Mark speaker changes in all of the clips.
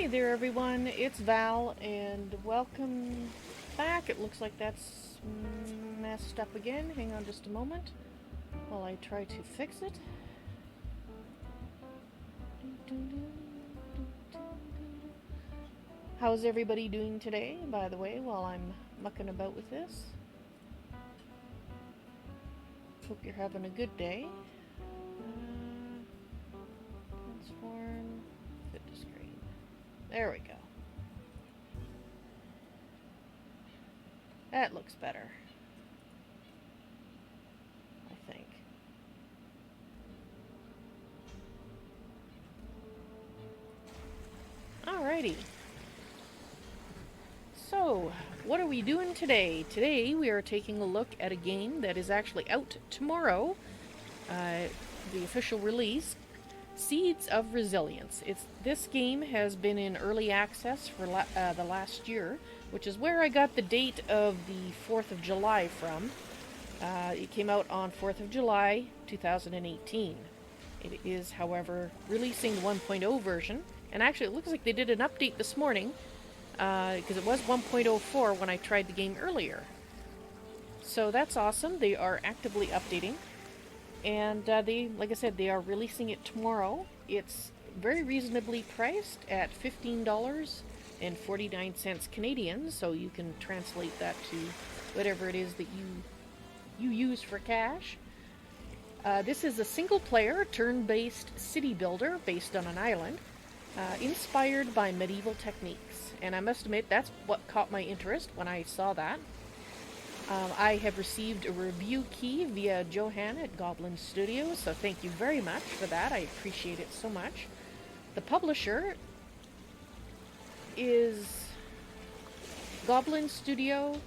Speaker 1: Hey there everyone, it's Val and welcome back. It looks like that's messed up again. Hang on just a moment while I try to fix it. How's everybody doing today, by the way, while I'm mucking about with this? Hope you're having a good day. Transform, fit to screen. There we go. That looks better, I think. Alrighty. So, what are we doing today? Today we are taking a look at a game that is actually out tomorrow. The official release, Seeds of Resilience. This game has been in early access for the last year, which is where I got the date of the 4th of July from. It came out on 4th of July 2018. It is, however, releasing the 1.0 version, and actually it looks like they did an update this morning, because it was 1.04 when I tried the game earlier. So that's awesome. They are actively updating. And like I said, they are releasing it tomorrow. It's very reasonably priced at $15.49 Canadian, so you can translate that to whatever it is that you use for cash. This is a single-player, turn-based city builder based on an island, inspired by medieval techniques. And I must admit, that's what caught my interest when I saw that. I have received a review key via Johan at Goblin Studios, so thank you very much for that. I appreciate it so much. The publisher is Goblin Studio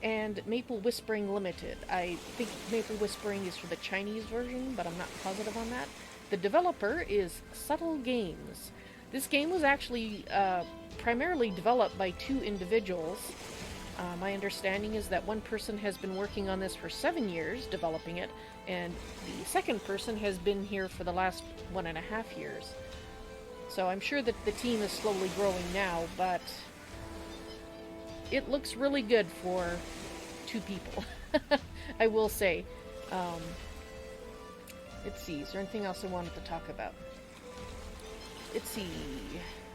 Speaker 1: and Maple Whispering Limited. I think Maple Whispering is for the Chinese version, but I'm not positive on that. The developer is Subtle Games. This game was actually primarily developed by two individuals. My understanding is that one person has been working on this for 7 years, developing it, and the second person has been here for the last 1.5 years. So I'm sure that the team is slowly growing now, but it looks really good for two people, I will say. Let's see, is there anything else I wanted to talk about? Let's see.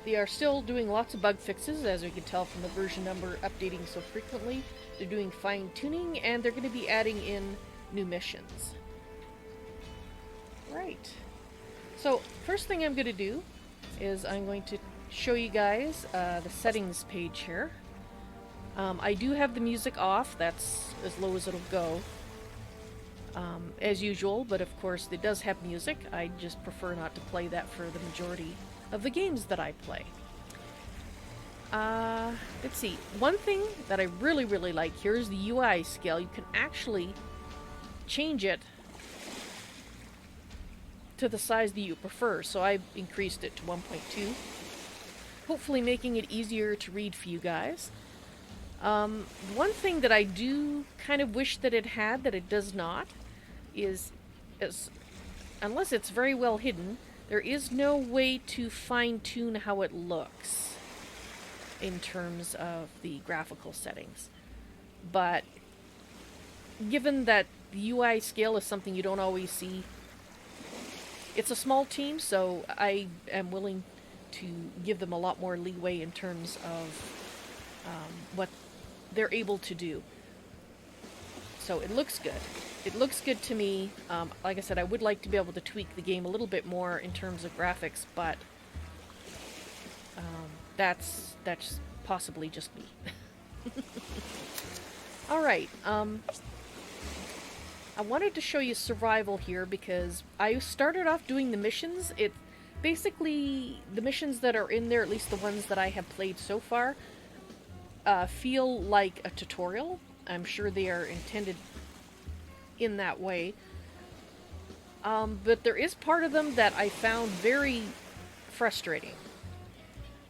Speaker 1: They are still doing lots of bug fixes, as we can tell from the version number updating so frequently. They're doing fine-tuning, and they're going to be adding in new missions. Right. So, first thing I'm going to do is I'm going to show you guys the settings page here. I do have the music off. That's as low as it'll go, as usual, but of course it does have music. I just prefer not to play that for the majority of the games that I play. Let's see. One thing that I really like here is the UI scale. You can actually change it to the size that you prefer. So I increased it to 1.2, hopefully making it easier to read for you guys. One thing that I do kind of wish that it had, that it does not, is unless it's very well hidden, there is no way to fine-tune how it looks in terms of the graphical settings. But given that the UI scale is something you don't always see, it's a small team, so I am willing to give them a lot more leeway in terms of what they're able to do. So it looks good. It looks good to me. Like I said, I would like to be able to tweak the game a little bit more in terms of graphics, but that's possibly just me. Alright, I wanted to show you survival here because I started off doing the missions. It basically, the missions that are in there, at least the ones that I have played so far, feel like a tutorial. I'm sure they are intended in that way. But there is part of them that I found very frustrating.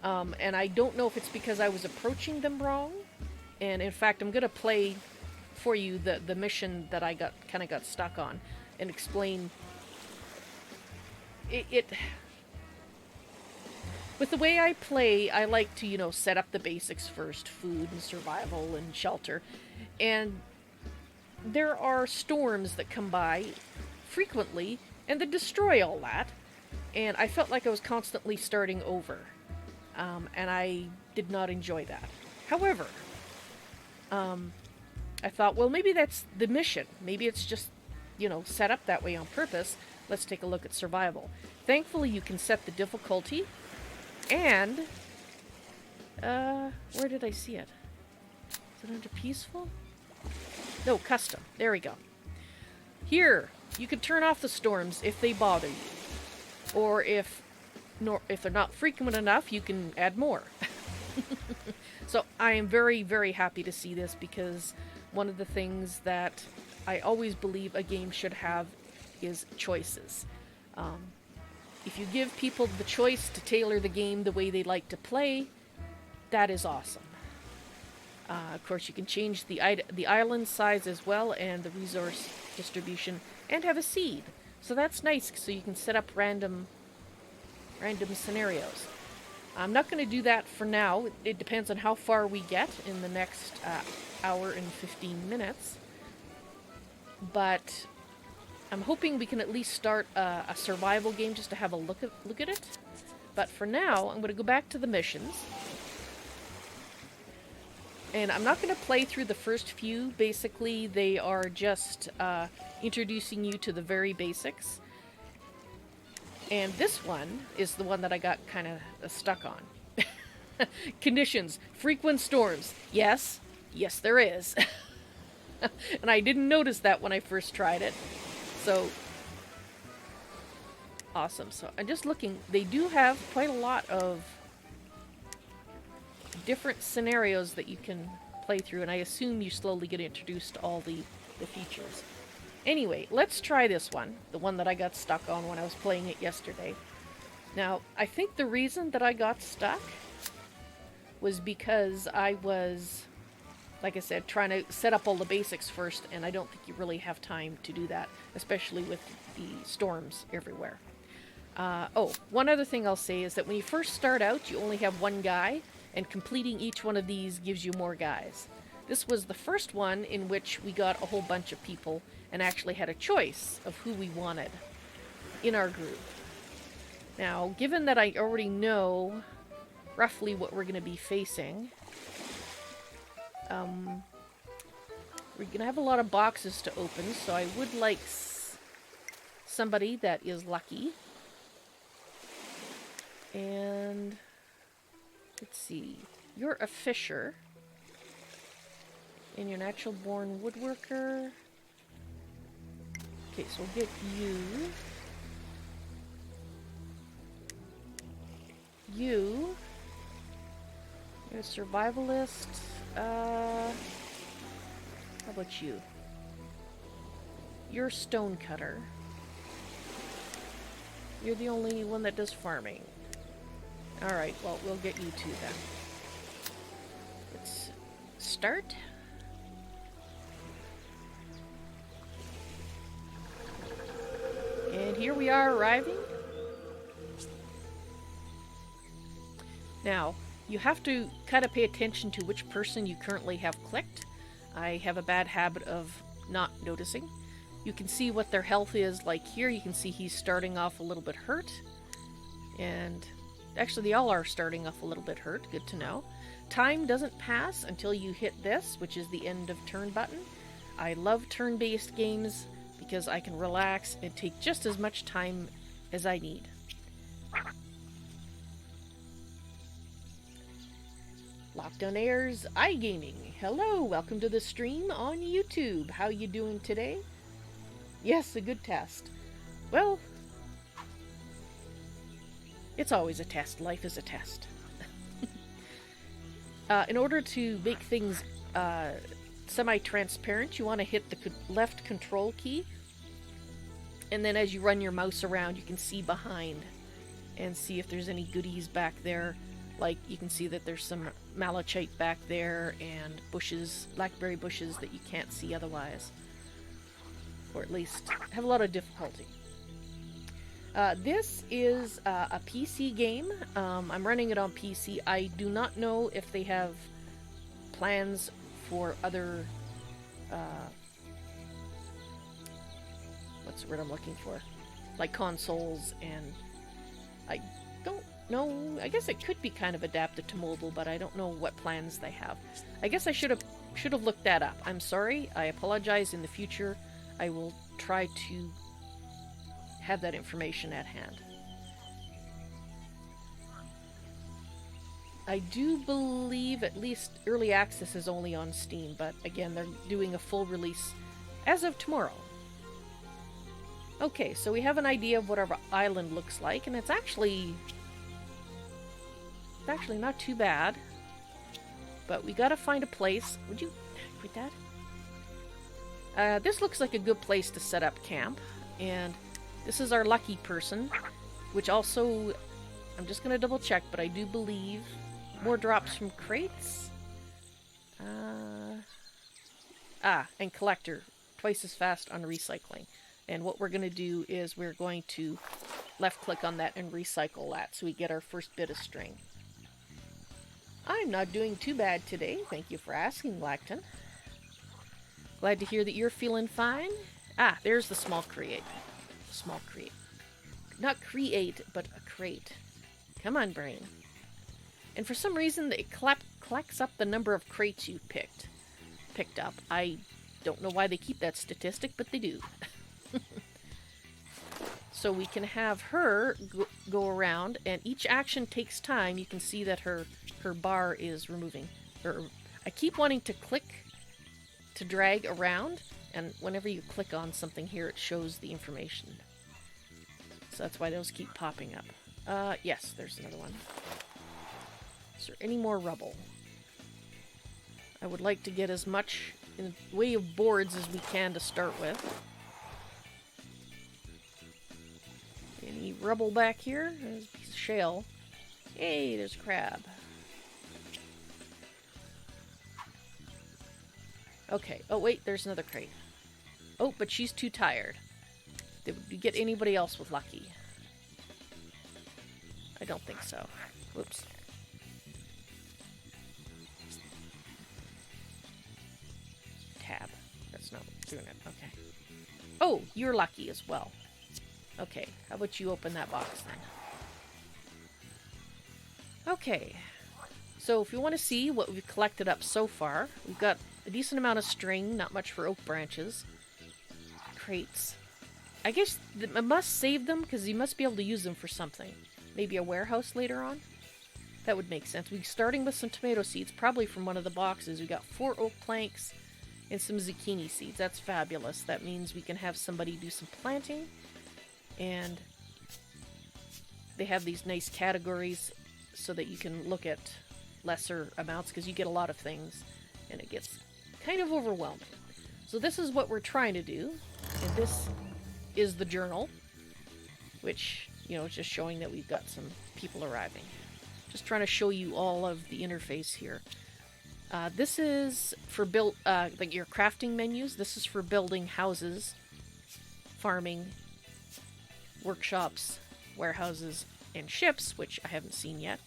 Speaker 1: And I don't know if it's because I was approaching them wrong. And in fact, I'm going to play for you the mission that I kind of got stuck on and explain it. With the way I play, I like to, set up the basics first, food and survival and shelter. And there are storms that come by frequently and that destroy all that. And I felt like I was constantly starting over. And I did not enjoy that. However, I thought, well, maybe that's the mission. Maybe it's just, set up that way on purpose. Let's take a look at survival. Thankfully, you can set the difficulty. And, where did I see it? Is it under peaceful? No, custom. There we go. Here, you can turn off the storms if they bother you. Or if they're not frequent enough, you can add more. So I am very, very happy to see this, because one of the things that I always believe a game should have is choices. If you give people the choice to tailor the game the way they like to play, that is awesome. Of course, you can change the island size as well, and the resource distribution, and have a seed. So that's nice, so you can set up random scenarios. I'm not going to do that for now. It depends on how far we get in the next hour and 15 minutes. But I'm hoping we can at least start a survival game just to have a look at it. But for now, I'm going to go back to the missions. And I'm not going to play through the first few. Basically, they are just introducing you to the very basics. And this one is the one that I got kind of stuck on. Conditions. Frequent storms. Yes. Yes, there is. And I didn't notice that when I first tried it. So, awesome. So, I'm just looking. They do have quite a lot of different scenarios that you can play through, and I assume you slowly get introduced to all the features. Anyway, let's try this one, the one that I got stuck on when I was playing it yesterday. Now, I think the reason that I got stuck was because I was, like I said, trying to set up all the basics first, and I don't think you really have time to do that, especially with the storms everywhere. One other thing I'll say is that when you first start out, you only have one guy, and completing each one of these gives you more guys. This was the first one in which we got a whole bunch of people and actually had a choice of who we wanted in our group. Now, given that I already know roughly what we're going to be facing, we're going to have a lot of boxes to open, so I would like somebody that is lucky. And let's see, you're a fisher, and you're natural born woodworker. Okay, so we'll get you. You're a survivalist. How about you? You're a stone cutter. You're the only one that does farming. Alright, well, we'll get you two then. Let's start. And here we are arriving. Now, you have to kind of pay attention to which person you currently have clicked. I have a bad habit of not noticing. You can see what their health is. Like here, you can see he's starting off a little bit hurt. And actually, they all are starting off a little bit hurt. Good to know. Time doesn't pass until you hit this, which is the end of turn button. I love turn-based games because I can relax and take just as much time as I need. Lockdown Airs iGaming. Hello, welcome to the stream on YouTube. How you doing today? Yes, a good test. Well, it's always a test. Life is a test. In order to make things semi-transparent, you want to hit the left control key. And then as you run your mouse around, you can see behind and see if there's any goodies back there. Like, you can see that there's some malachite back there and bushes, blackberry bushes that you can't see otherwise. Or at least have a lot of difficulty. This is a PC game. I'm running it on PC. I do not know if they have plans for other, what's the word I'm looking for? Like consoles, and I don't know. I guess it could be kind of adapted to mobile, but I don't know what plans they have. I guess I should have looked that up. I'm sorry. I apologize. In the future, I will try to have that information at hand. I do believe at least early access is only on Steam, but again, they're doing a full release as of tomorrow. Okay, so we have an idea of what our island looks like, and it's actually not too bad. But we gotta find a place. Would you quit that? This looks like a good place to set up camp, and this is our lucky person, which also, I'm just going to double check, but I do believe more drops from crates. And collector, twice as fast on recycling. And what we're going to do is we're going to left click on that and recycle that so we get our first bit of string. I'm not doing too bad today, thank you for asking, Lacton. Glad to hear that you're feeling fine. There's the small crate. Small crate. Not create, but a crate. Come on, brain. And for some reason, it collects up the number of crates you picked up. I don't know why they keep that statistic, but they do. So we can have her go around, and each action takes time. You can see that her bar is removing. I keep wanting to click to drag around, and whenever you click on something here, it shows the information. So that's why those keep popping up. Yes, there's another one. Is there any more rubble? I would like to get as much in the way of boards as we can to start with. Any rubble back here? There's a piece of shell. Hey, there's a crab. Okay. Oh, wait, there's another crate. Oh, but she's too tired. Did we get anybody else with lucky? I don't think so. Whoops. Tab. That's not doing it. Okay. Oh, you're lucky as well. Okay, how about you open that box then? Okay. So if you want to see what we've collected up so far, we've got a decent amount of string, not much for oak branches. Crates. I guess I must save them because you must be able to use them for something. Maybe a warehouse later on? That would make sense. We're starting with some tomato seeds, probably from one of the boxes. We got 4 oak planks and some zucchini seeds. That's fabulous. That means we can have somebody do some planting. And they have these nice categories so that you can look at lesser amounts because you get a lot of things and it gets kind of overwhelming. So this is what we're trying to do. And this is the journal, which, you know, is just showing that we've got some people arriving. Just trying to show you all of the interface here. This is for like your crafting menus. This is for building houses, farming, workshops, warehouses, and ships, which I haven't seen yet.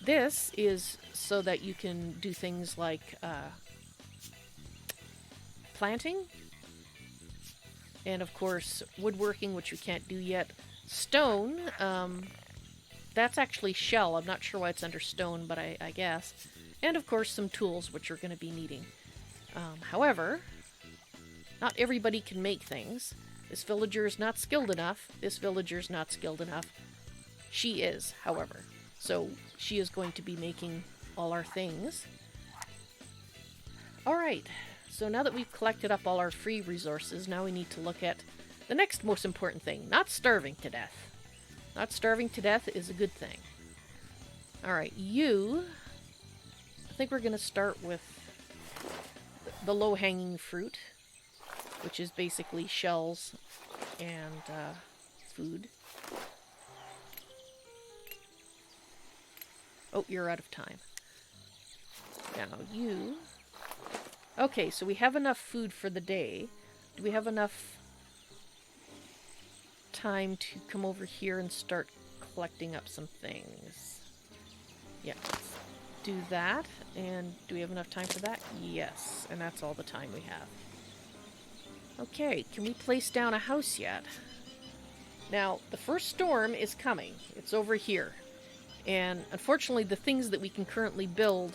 Speaker 1: This is so that you can do things like planting, and of course woodworking, which you can't do yet. Stone, that's actually shell. I'm not sure why it's under stone, but I guess. And of course some tools, which you're going to be needing. However, not everybody can make things. This villager is not skilled enough. This villager is not skilled enough. She is, however. So she is going to be making all our things. Alright, so now that we've collected up all our free resources, now we need to look at the next most important thing. Not starving to death. Not starving to death is a good thing. Alright, you... I think we're going to start with the low-hanging fruit, which is basically shells and food. Oh, you're out of time. Now you... Okay, so we have enough food for the day. Do we have enough time to come over here and start collecting up some things. Yeah, let's do that. And do we have enough time for that? Yes, and that's all the time we have. Okay, can we place down a house yet? Now, the first storm is coming. It's over here. And unfortunately, the things that we can currently build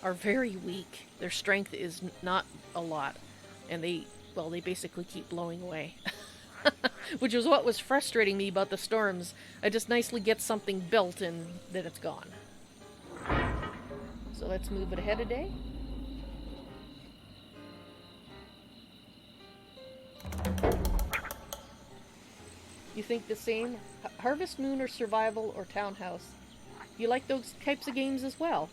Speaker 1: are very weak. Their strength is not a lot. And they basically keep blowing away. Which is what was frustrating me about the storms. I just nicely get something built and then it's gone. So let's move it ahead a day. You think the same? Harvest Moon or Survival or Townhouse? You like those types of games as well?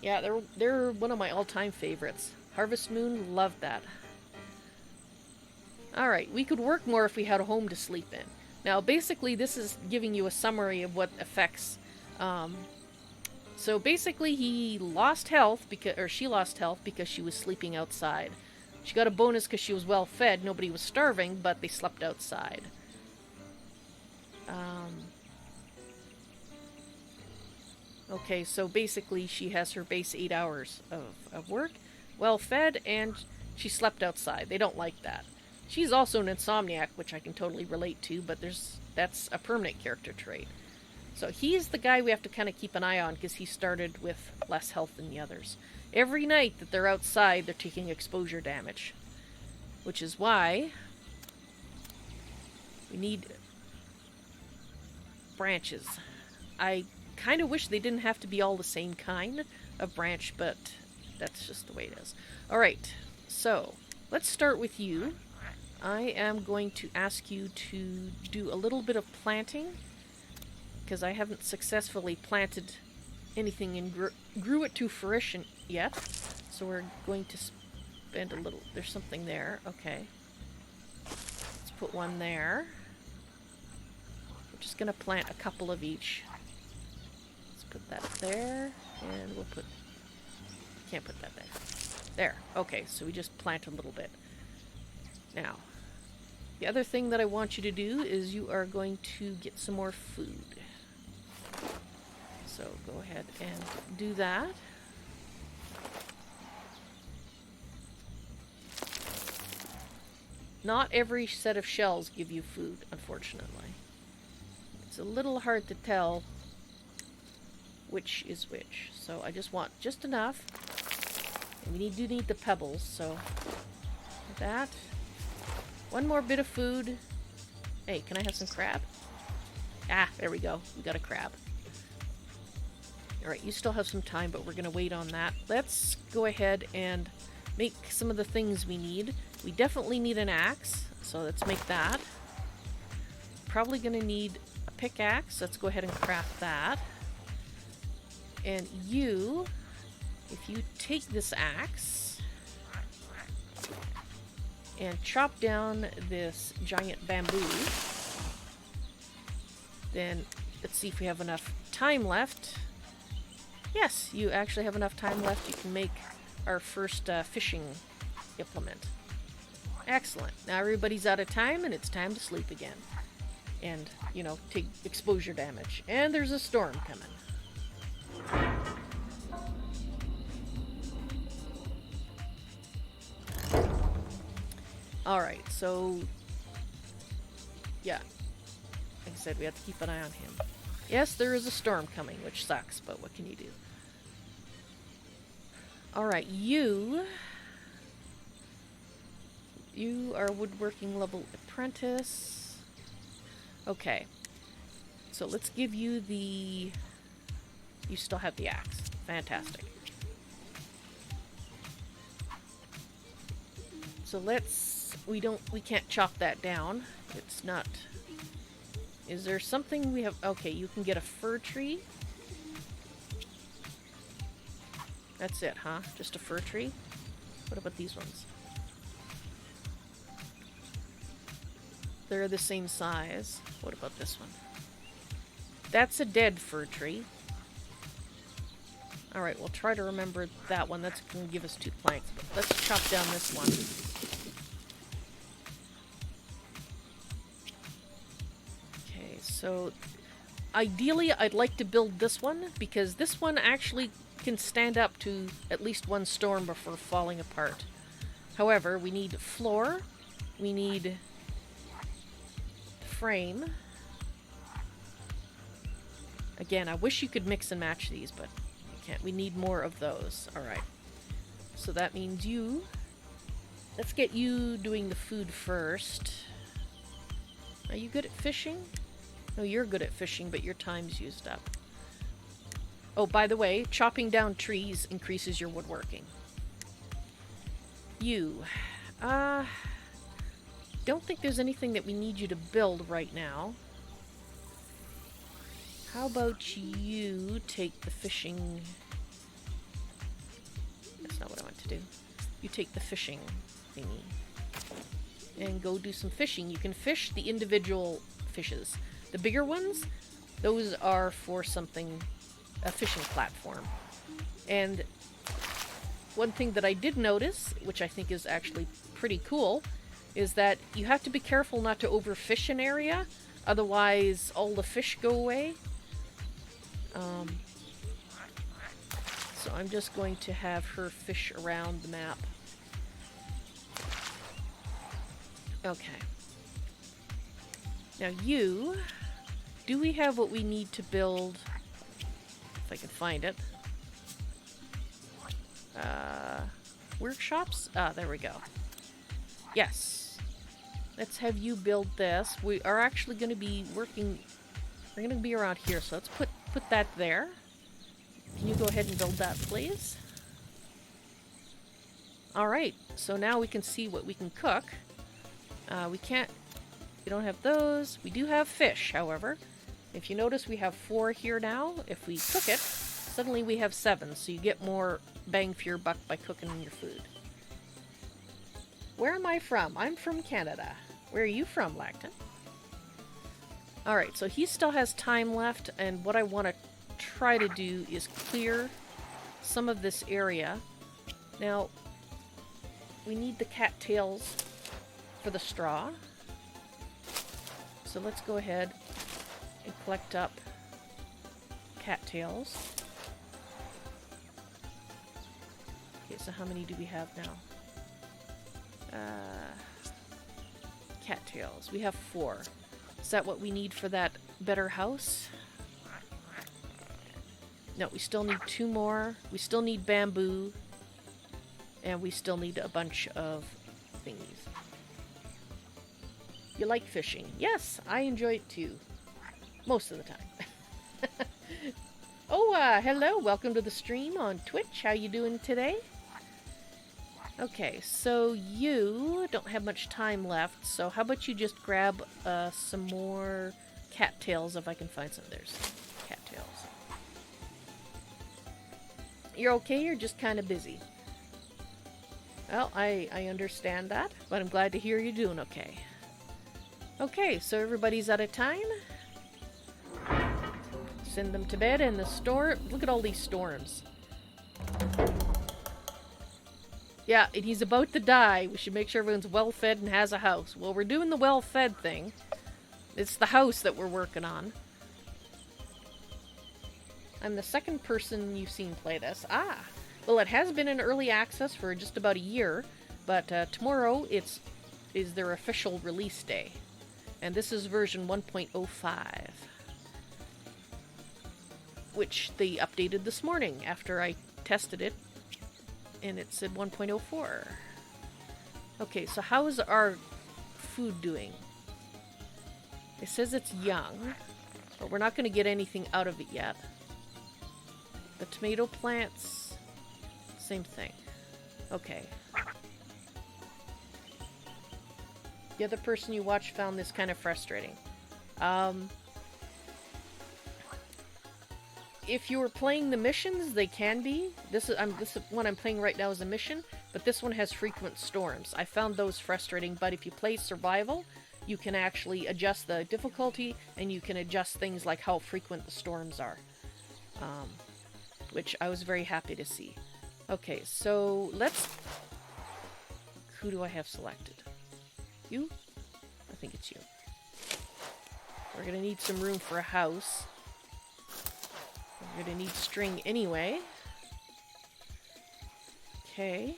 Speaker 1: Yeah, they're one of my all-time favorites. Harvest Moon, love that. Alright, we could work more if we had a home to sleep in. Now, basically, this is giving you a summary of what affects. So basically, he lost health, or she lost health because she was sleeping outside. She got a bonus because she was well fed. Nobody was starving, but they slept outside. Okay, so basically she has her base 8 hours of work, well fed, and she slept outside. They don't like that. She's also an insomniac, which I can totally relate to, but that's a permanent character trait. So he's the guy we have to kind of keep an eye on because he started with less health than the others. Every night that they're outside, they're taking exposure damage, which is why we need branches. I kind of wish they didn't have to be all the same kind of branch, but that's just the way it is. Alright, so let's start with you. I am going to ask you to do a little bit of planting because I haven't successfully planted anything and grew it to fruition yet. So we're going to spend a little... There's something there. Okay. Let's put one there. We're just going to plant a couple of each. Let's put that there. And we'll put... Can't put that there. There. Okay, so we just plant a little bit. Now, the other thing that I want you to do is you are going to get some more food. So go ahead and do that. Not every set of shells give you food, unfortunately. It's a little hard to tell which is which. So I just want just enough. And we do need the pebbles, so that. One more bit of food. Hey, can I have some crab? Ah, there we go. We got a crab. Alright, you still have some time, but we're going to wait on that. Let's go ahead and make some of the things we need. We definitely need an axe, so let's make that. Probably going to need a pickaxe. Let's go ahead and craft that. And you, if you take this axe and chop down this giant bamboo, then let's see if we have enough time left. Yes, you actually have enough time left. You can make our first fishing implement. Excellent. Now everybody's out of time and it's time to sleep again. And, you know, take exposure damage. And there's a storm coming. Alright, so... yeah. Like I said, we have to keep an eye on him. Yes, there is a storm coming, which sucks, but what can you do? Alright, you are woodworking level apprentice. Okay. So let's give you the... You still have the axe. Fantastic. So let's... We can't chop that down. It's not... Is there something we have... Okay, you can get a fir tree. That's it, huh? Just a fir tree? What about these ones? They're the same size. What about this one? That's a dead fir tree. Alright, we'll try to remember that one. That's going to give us 2 planks. But let's chop down this one. So ideally I'd like to build this one because this one actually can stand up to at least one storm before falling apart. However, we need floor, we need frame. Again, I wish you could mix and match these, but you can't. We need more of those. Alright. So that means you... Let's get you doing the food first. Are you good at fishing? No, you're good at fishing, but your time's used up. Oh, by the way, chopping down trees increases your woodworking. You. Don't think there's anything that we need you to build right now. How about you take the fishing... That's not what I want to do. You take the fishing thingy. And go do some fishing. You can fish the individual fishes. The bigger ones, those are for something... a fishing platform. And one thing that I did notice, which I think is actually pretty cool, is that you have to be careful not to overfish an area, otherwise all the fish go away. So I'm just going to have her fish around the map. Okay. Now you, do we have what we need to build? If I can find it. Workshops? Ah, there we go. Yes. Let's have you build this. We are actually going to be working... We're going to be around here, so let's put that there. Can you go ahead and build that, please? Alright, so now we can see what we can cook. We don't have those. We do have fish, however. If you notice, we have 4 here now. If we cook it, suddenly we have 7, so you get more bang for your buck by cooking your food. Where am I from? I'm from Canada. Where are you from, Lacton? Alright, so he still has time left, and what I want to try to do is clear some of this area. Now, we need the cattails for the straw. So let's go ahead and collect up cattails. Okay, so how many do we have now? Cattails. We have 4. Is that what we need for that better house? No, we still need 2 more. We still need bamboo. And we still need a bunch of thingies. You like fishing? Yes, I enjoy it too. Most of the time. Oh, hello. Welcome to the stream on Twitch. How you doing today? Okay, so you don't have much time left, so how about you just grab some more cattails if I can find some. There's cattails. You're okay? You're just kind of busy. Well, I understand that, but I'm glad to hear you're doing okay. Okay, so everybody's out of time. Send them to bed and the storm. Look at all these storms. Yeah, and he's about to die. We should make sure everyone's well-fed and has a house. Well, we're doing the well-fed thing. It's the house that we're working on. I'm the second person you've seen play this. Ah! Well, it has been in early access for just about a year, but tomorrow is their official release day. And this is version 1.05. Which they updated this morning after I tested it. And it said 1.04. Okay, so how is our food doing? It says it's young, but we're not going to get anything out of it yet. The tomato plants, same thing. Okay. The other person you watched found this kind of frustrating. If you were playing the missions, they can be. This one I'm playing right now is a mission, but this one has frequent storms. I found those frustrating, but if you play survival, you can actually adjust the difficulty, and you can adjust things like how frequent the storms are. Which I was very happy to see. Okay, so let's... Who do I have selected? You? I think it's you. We're gonna need some room for a house. We're gonna need string anyway. Okay.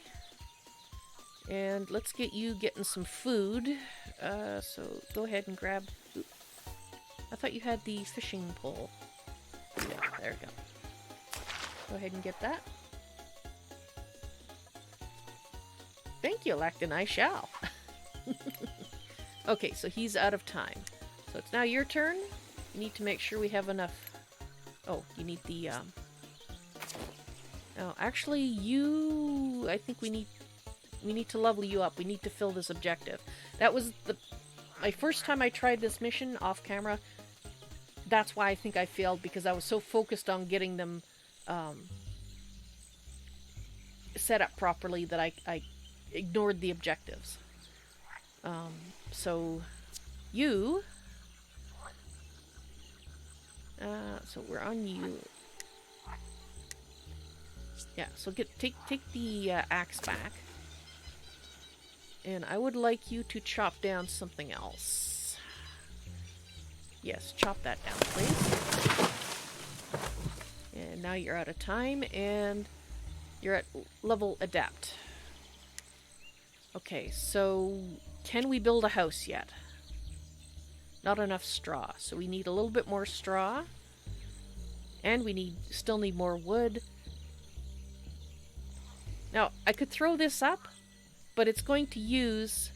Speaker 1: And let's get you getting some food. So go ahead and grab... Oops. I thought you had the fishing pole. Yeah, there we go. Go ahead and get that. Thank you, Lactin, I shall. Okay, so he's out of time. So it's now your turn. You need to make sure we have enough... Oh, you need the... Oh, actually, you... I think we need to level you up. We need to fill this objective. That was my first time I tried this mission off camera. That's why I think I failed, because I was so focused on getting them set up properly that I ignored the objectives. So you... so we're on you. Yeah, so take the axe back. And I would like you to chop down something else. Yes, chop that down, please. And now you're out of time, and you're at level adept. Okay, so can we build a house yet? Not enough straw, so we need a little bit more straw. And we still need more wood. Now, I could throw this up, but it's going to use...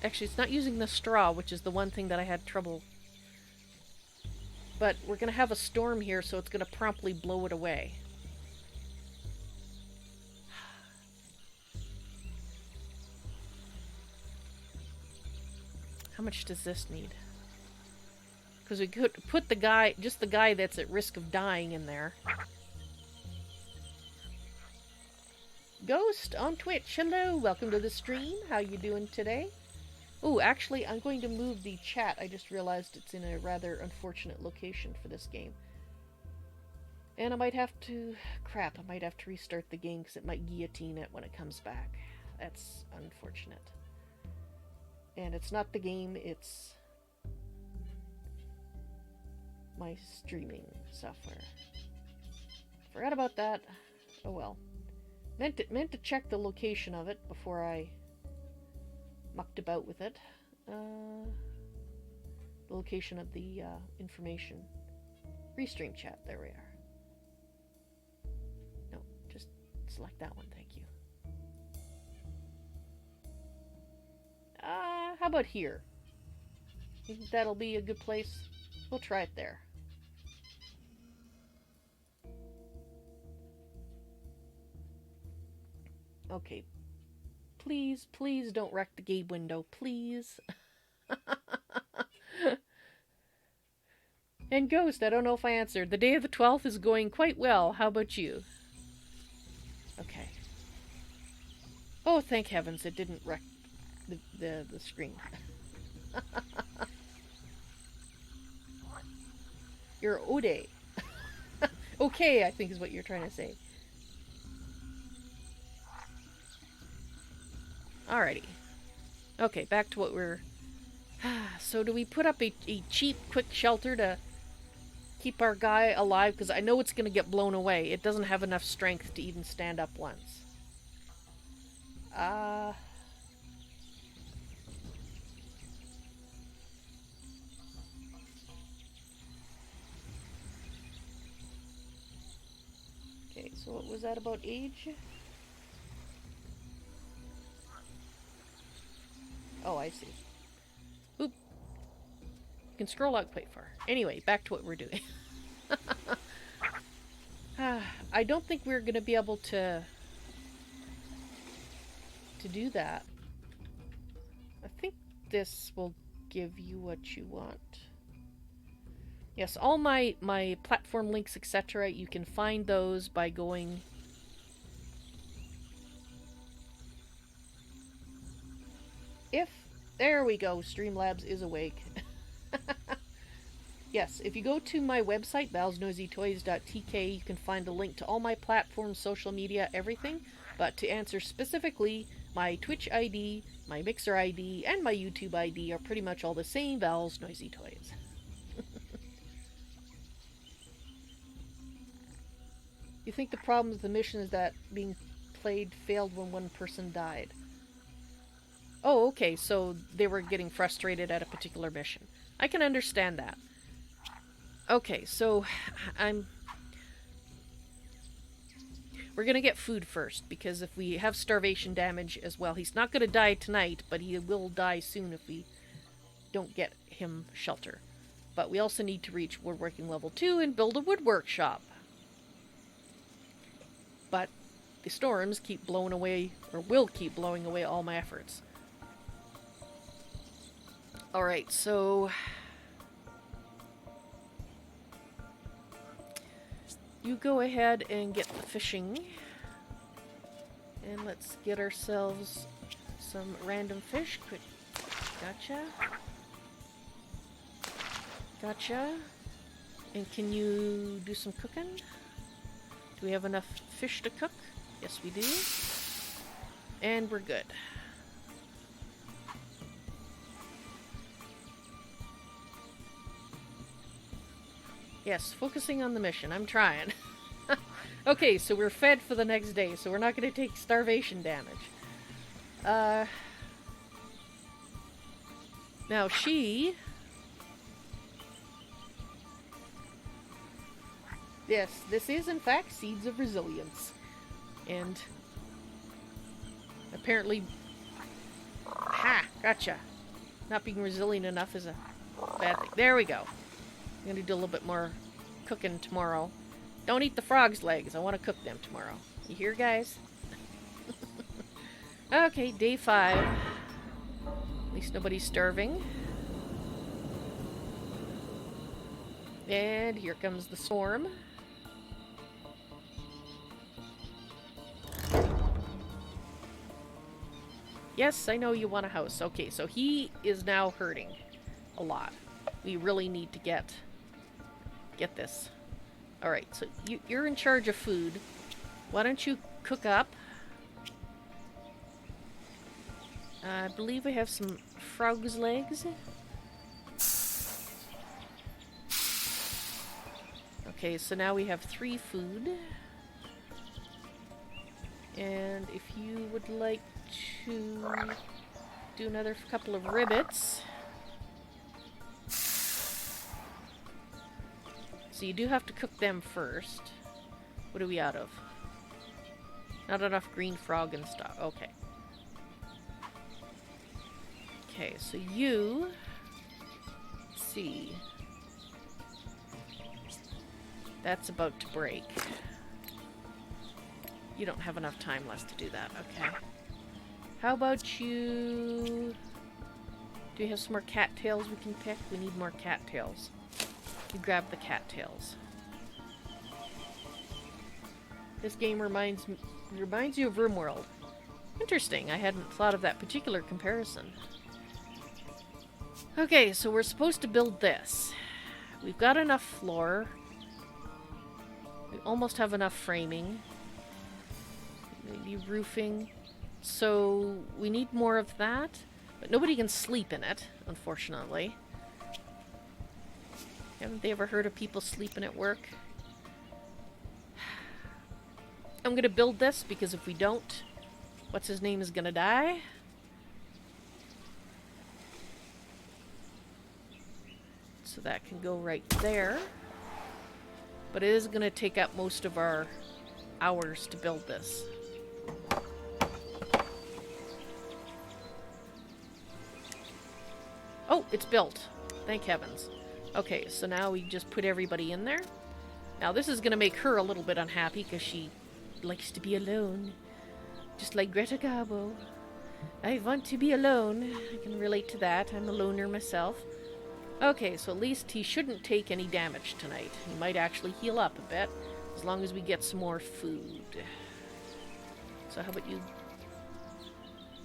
Speaker 1: Actually, it's not using the straw, which is the one thing that I had trouble. But we're going to have a storm here, so it's going to promptly blow it away. How much does this need? Because we could put the guy, just the guy that's at risk of dying in there. Ghost on Twitch, hello, welcome to the stream. How you doing today? Oh, actually, I'm going to move the chat. I just realized it's in a rather unfortunate location for this game. And I might have to... Crap, I might have to restart the game because it might guillotine it when it comes back. That's unfortunate. And it's not the game, it's my streaming software. Forgot about that. Oh well. Meant to check the location of it before I mucked about with it. The location of the information. Restream chat, there we are. No, just select that one, thank you. How about here? Think that'll be a good place? We'll try it there. Okay. Please, please don't wreck the game window, please. And Ghost, I don't know if I answered. The day of the 12th is going quite well. How about you? Okay. Oh, thank heavens it didn't wreck the screen. You're Ode. Okay, I think is what you're trying to say. Alrighty. Okay, back to what we're... So do we put up a cheap, quick shelter to keep our guy alive? Because I know it's going to get blown away. It doesn't have enough strength to even stand up once. Okay, so what was that about age? Oh, I see. Oop. You can scroll out quite far. Anyway, back to what we're doing. I don't think we're going to be able to do that. I think this will give you what you want. Yes, all my platform links, etc., you can find those by going... There we go, Streamlabs is awake. Yes, if you go to my website, ValsNoisyToys.tk, you can find a link to all my platforms, social media, everything. But to answer specifically, my Twitch ID, my Mixer ID, and my YouTube ID are pretty much all the same, ValsNoisyToys. You think the problem with the mission is that being played failed when one person died? Oh, okay, so they were getting frustrated at a particular mission. I can understand that. Okay, so we're gonna get food first, because if we have starvation damage as well, he's not gonna die tonight, but he will die soon if we don't get him shelter. But we also need to reach woodworking level 2 and build a wood workshop. But the storms keep blowing away, or will keep blowing away all my efforts. Alright, so you go ahead and get the fishing. And let's get ourselves some random fish. Quick. Gotcha. Gotcha. And can you do some cooking? Do we have enough fish to cook? Yes, we do. And we're good. Yes, focusing on the mission. I'm trying. Okay, so we're fed for the next day, so we're not going to take starvation damage. Now she... Yes, this is in fact Seeds of Resilience. And apparently... Ha! Gotcha. Not being resilient enough is a bad thing. There we go. I'm gonna do a little bit more cooking tomorrow. Don't eat the frog's legs. I want to cook them tomorrow. You hear, guys? Okay, day 5. At least nobody's starving. And here comes the storm. Yes, I know you want a house. Okay, so he is now hurting a lot. We really need to get this. Alright, so you're in charge of food. Why don't you cook up? I believe we have some frog's legs. Okay, so now we have 3 food. And if you would like to do another couple of ribbits. So you do have to cook them first. What are we out of? Not enough green frog and stuff. Okay. Okay, so you... Let's see. That's about to break. You don't have enough time left to do that. Okay. How about you... Do you have some more cattails we can pick? We need more cattails. You grab the cattails. This game reminds you of RimWorld. Interesting, I hadn't thought of that particular comparison. Okay, so we're supposed to build this. We've got enough floor. We almost have enough framing. Maybe roofing. So we need more of that. But nobody can sleep in it, unfortunately. Haven't they ever heard of people sleeping at work? I'm gonna build this because if we don't, what's his name is gonna die. So that can go right there. But it is gonna take up most of our hours to build this. Oh, it's built. Thank heavens. Okay, so now we just put everybody in there. Now this is going to make her a little bit unhappy because she likes to be alone. Just like Greta Garbo. I want to be alone. I can relate to that. I'm a loner myself. Okay, so at least he shouldn't take any damage tonight. He might actually heal up a bit as long as we get some more food. So how about you?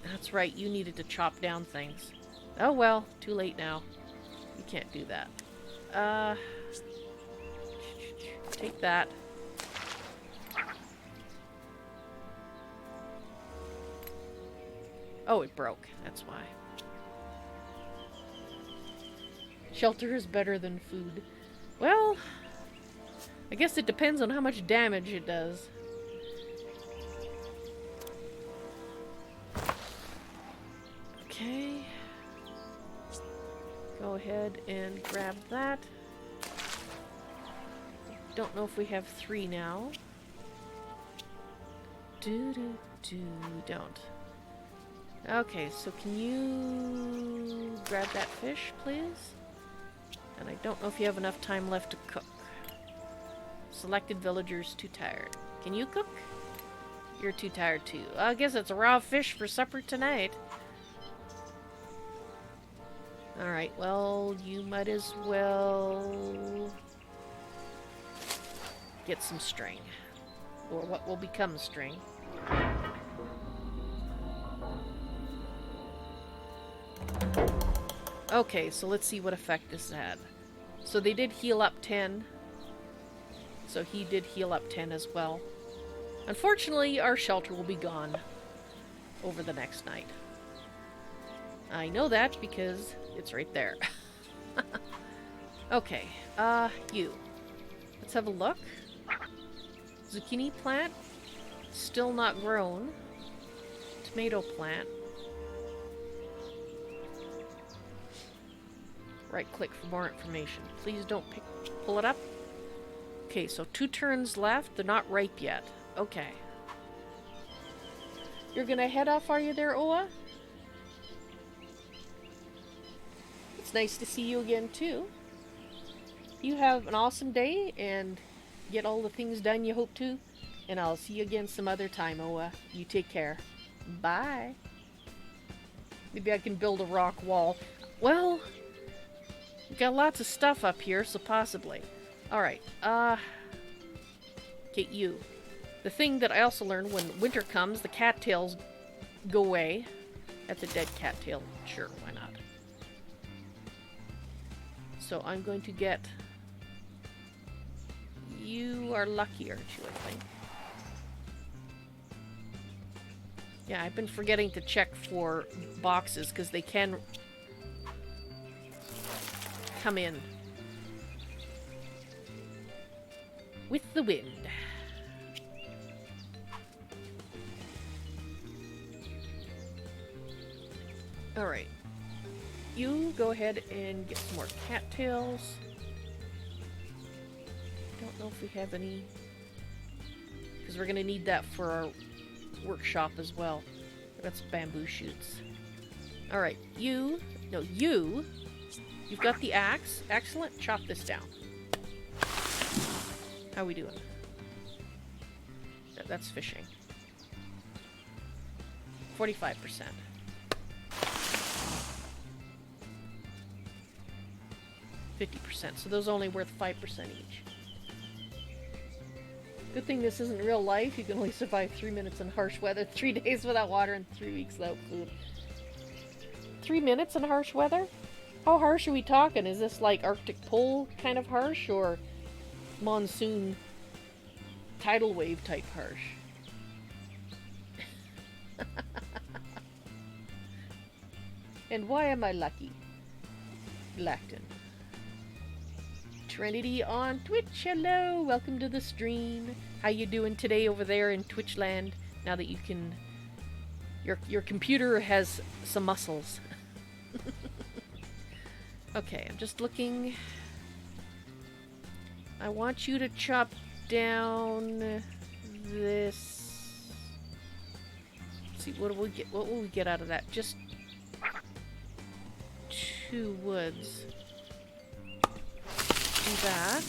Speaker 1: That's right, you needed to chop down things. Oh well, too late now. You can't do that. Take that. Oh, it broke. That's why. Shelter is better than food. Well, I guess it depends on how much damage it does. Okay. Go ahead and grab that. Don't know if we have 3 now. We don't. Okay, so can you grab that fish, please? And I don't know if you have enough time left to cook. Selected villagers too tired. Can you cook? You're too tired too. I guess it's a raw fish for supper tonight. Alright, well, you might as well get some string. Or what will become string. Okay, so let's see what effect this had. So they did heal up 10. So he did heal up 10 as well. Unfortunately, our shelter will be gone over the next night. I know that because it's right there. Okay, you. Let's have a look. Zucchini plant, still not grown. Tomato plant. Right-click for more information. Please don't pull it up. Okay, so 2 turns left. They're not ripe yet. Okay. You're gonna head off, are you there, Oa? It's nice to see you again, too. You have an awesome day, and get all the things done you hope to. And I'll see you again some other time, Oa. You take care. Bye. Maybe I can build a rock wall. Well, we've got lots of stuff up here, so possibly. Alright, okay, you. The thing that I also learned, when winter comes, the cattails go away. That's a dead cattail. Sure, why not? So I'm going to get... You are lucky, aren't you, I think? Yeah, I've been forgetting to check for boxes, because they can come in with the wind. Alright. You go ahead and get some more cattails. Don't know if we have any, because we're going to need that for our workshop as well. That's bamboo shoots. Alright, you. You've got the axe. Excellent. Chop this down. How we doing? That's fishing. 45%. 50%. So those are only worth 5% each. Good thing this isn't real life. You can only survive 3 minutes in harsh weather, 3 days without water, and 3 weeks without food. 3 minutes in harsh weather? How harsh are we talking? Is this like Arctic Pole kind of harsh, or monsoon tidal wave type harsh? And why am I lucky? Lactin. Trinity on Twitch, hello! Welcome to the stream. How you doing today over there in Twitchland? Now that you can... Your computer has some muscles. Okay, I'm just looking. I want you to chop down this. Let's see, what will we get out of that? Just 2 woods. Do that.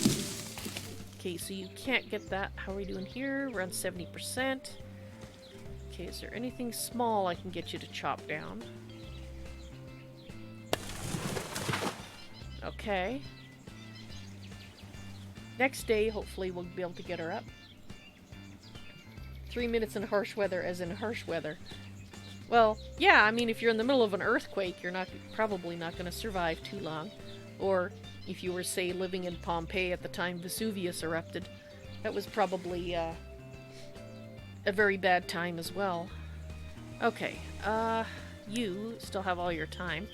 Speaker 1: Okay, so you can't get that. How are we doing here? We're on 70%. Okay, is there anything small I can get you to chop down? Okay. Next day, hopefully we'll be able to get her up. 3 minutes in harsh weather, as in harsh weather. Well, yeah, I mean, if you're in the middle of an earthquake, you're probably not going to survive too long. Or if you were, say, living in Pompeii at the time Vesuvius erupted, that was probably a very bad time as well. Okay, you still have all your time.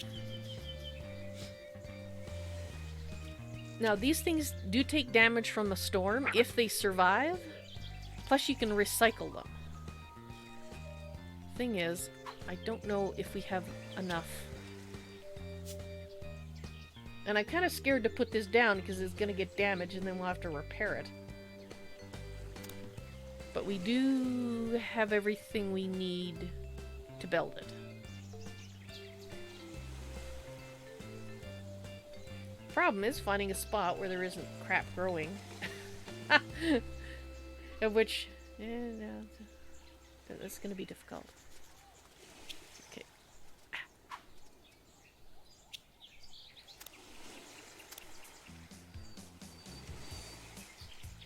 Speaker 1: Now, these things do take damage from the storm if they survive. Plus, you can recycle them. Thing is, I don't know if we have enough. And I'm kind of scared to put this down because it's going to get damaged and then we'll have to repair it. But we do have everything we need to build it. Problem is finding a spot where there isn't crap growing. Of which, no, that's going to be difficult. Okay.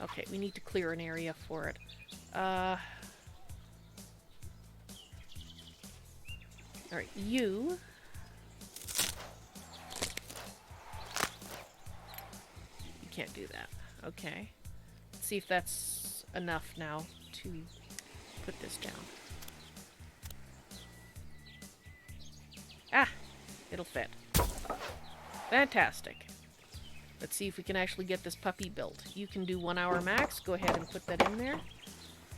Speaker 1: Okay, we need to clear an area for it. Alright, you... can't do that. Okay. Let's see if that's enough now to put this down. Ah! It'll fit. Fantastic. Let's see if we can actually get this puppy built. You can do 1 hour max. Go ahead and put that in there.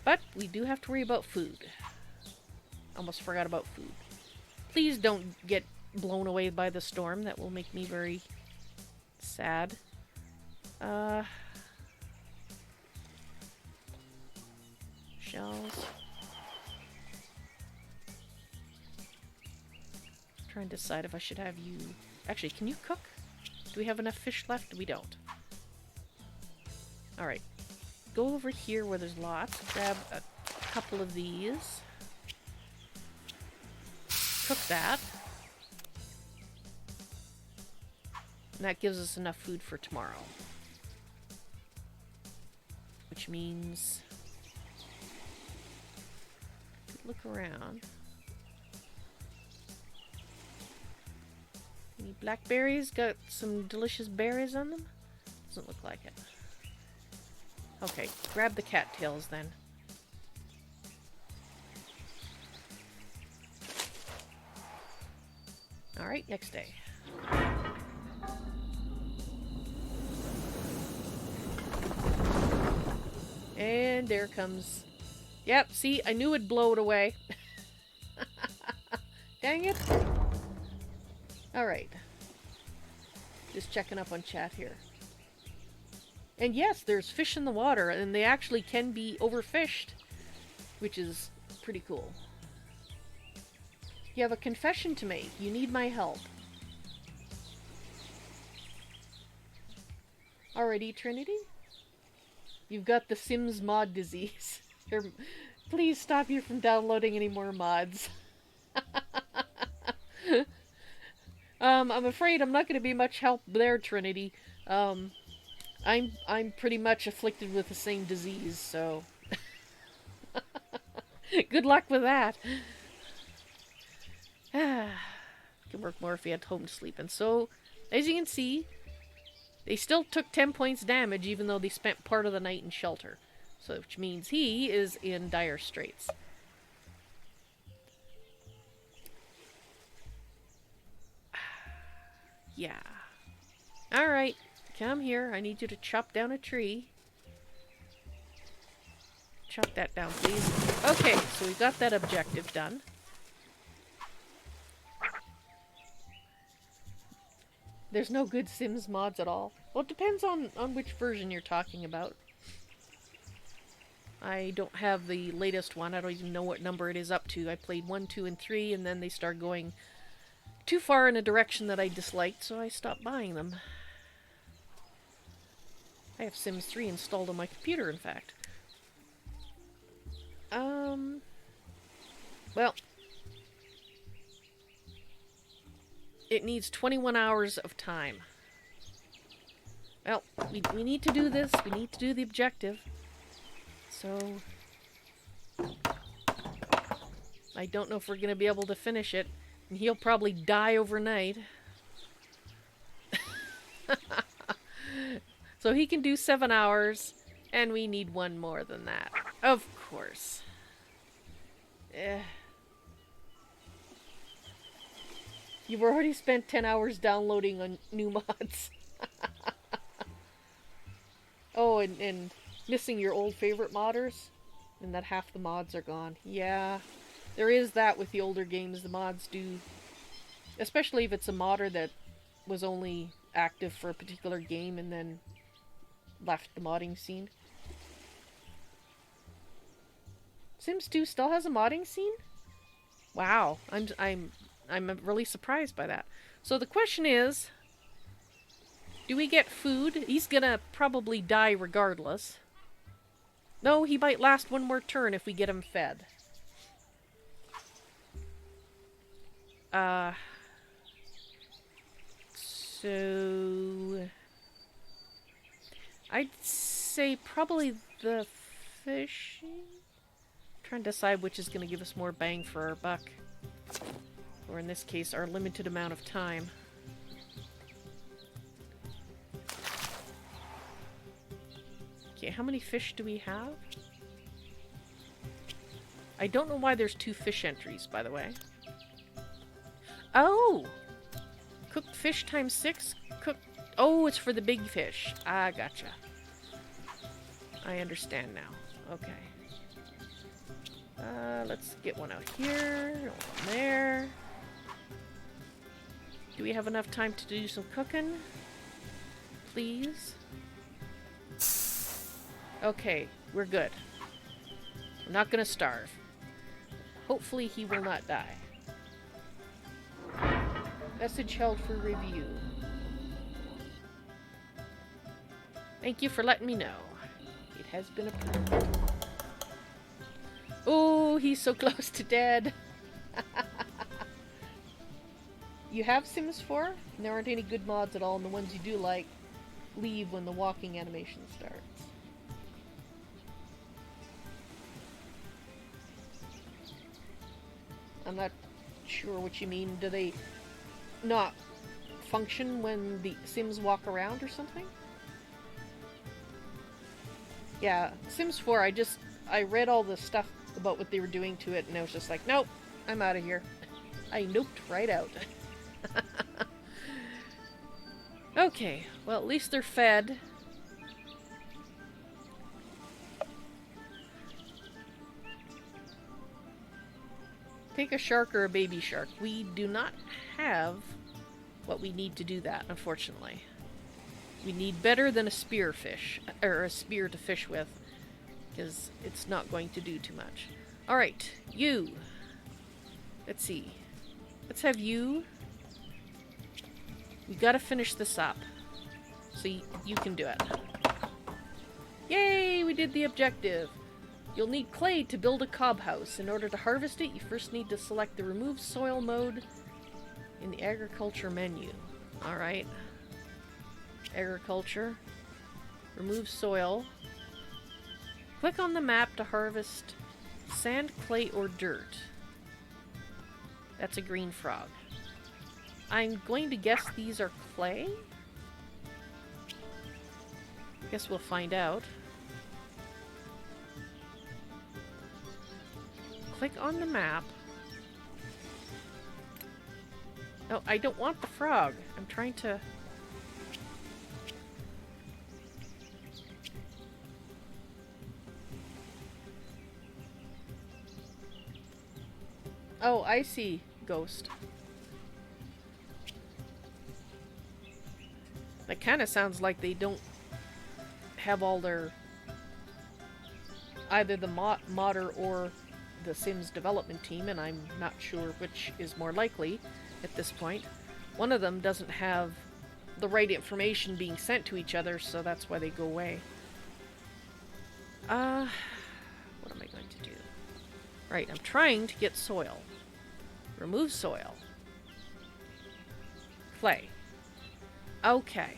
Speaker 1: But we do have to worry about food. Almost forgot about food. Please don't get blown away by the storm. That will make me very sad. Shells. Trying to decide if I should have you... Actually, can you cook? Do we have enough fish left? We don't. Alright. Go over here where there's lots. Grab a couple of these. Cook that. And that gives us enough food for tomorrow. Which means... look around. Any blackberries? Got some delicious berries on them? Doesn't look like it. Okay, grab the cattails then. Alright, next day. And there comes... Yep, see, I knew it'd blow it away. Dang it. Alright. Just checking up on chat here. And yes, there's fish in the water, and they actually can be overfished, which is pretty cool. You have a confession to make. You need my help. Alrighty, Trinity. You've got the Sims mod disease. Please stop you from downloading any more mods. I'm afraid I'm not going to be much help there, Trinity. I'm pretty much afflicted with the same disease, so good luck with that. Could work more if he had home to sleep. And so, as you can see, they still took 10 points damage, even though they spent part of the night in shelter. So, which means he is in dire straits. Yeah. Alright, come here. I need you to chop down a tree. Chop that down, please. Okay, so we got that objective done. There's no good Sims mods at all. Well, it depends on which version you're talking about. I don't have the latest one. I don't even know what number it is up to. I played 1, 2, and 3, and then they started going too far in a direction that I disliked, so I stopped buying them. I have Sims 3 installed on my computer, in fact. Well, it needs 21 hours of time. Well, we need to do this. We need to do the objective. So, I don't know if we're going to be able to finish it. And he'll probably die overnight. So he can do 7 hours, and we need one more than that. Of course. You've already spent 10 hours downloading on new mods. Oh, and missing your old favorite modders? And that half the mods are gone. Yeah, there is that with the older games. The mods do... Especially if it's a modder that was only active for a particular game and then left the modding scene. Sims 2 still has a modding scene? Wow, I'm really surprised by that. So the question is, do we get food? He's gonna probably die regardless. No, he might last one more turn if we get him fed. So... I'd say probably the fishing? Trying to decide which is going to give us more bang for our buck. Or in this case, our limited amount of time. Okay, how many fish do we have? I don't know why there's 2 fish entries, by the way. Oh! Cooked fish times 6? Cooked... Oh, it's for the big fish. Ah, gotcha. I understand now. Okay. Let's get one out here, one there. Do we have enough time to do some cooking? Please? Okay, we're good. We're not gonna starve. Hopefully he will not die. Message held for review. Thank you for letting me know. It has been approved. Oh, he's so close to dead. You have Sims 4? And there aren't any good mods at all, and the ones you do like leave when the walking animation starts. I'm not sure what you mean. Do they not function when the Sims walk around or something? Yeah, Sims 4, I read all the stuff about what they were doing to it, and I was just like, nope, I'm out of here. I noped right out. Okay, well, at least they're fed. Take a shark or a baby shark. We do not have what we need to do that, unfortunately. We need better than a spearfish, or a spear to fish with, because it's not going to do too much. Alright, you. Let's see. Let's have you. We gotta finish this up. So you can do it. Yay, we did the objective. You'll need clay to build a cob house. In order to harvest it, you first need to select the remove soil mode in the agriculture menu. Alright. Agriculture. Remove soil. Click on the map to harvest sand, clay, or dirt. That's a green frog. I'm going to guess these are clay? I guess we'll find out. Click on the map. Oh, I don't want the frog. I'm trying to... Oh, I see, Ghost. That kind of sounds like they don't have all their... either the modder or the Sims development team, and I'm not sure which is more likely at this point. One of them doesn't have the right information being sent to each other, so that's why they go away. What am I going to do? Right, I'm trying to get soil. Remove soil. Clay. Okay.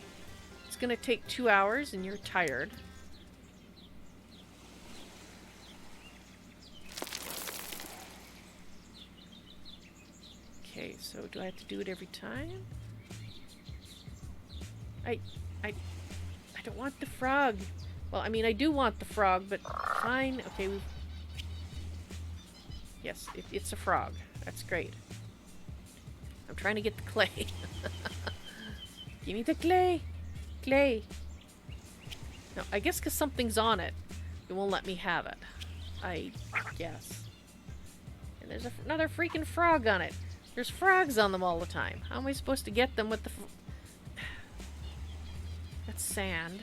Speaker 1: It's gonna take 2 hours and you're tired. Okay, so do I have to do it every time? I don't want the frog. Well, I mean, I do want the frog, but fine. Okay, yes, it's a frog. That's great. I'm trying to get the clay. Give me the clay. Clay. No, I guess because something's on it, it won't let me have it. I guess. And there's another freaking frog on it. There's frogs on them all the time. How am I supposed to get them with the... That's sand.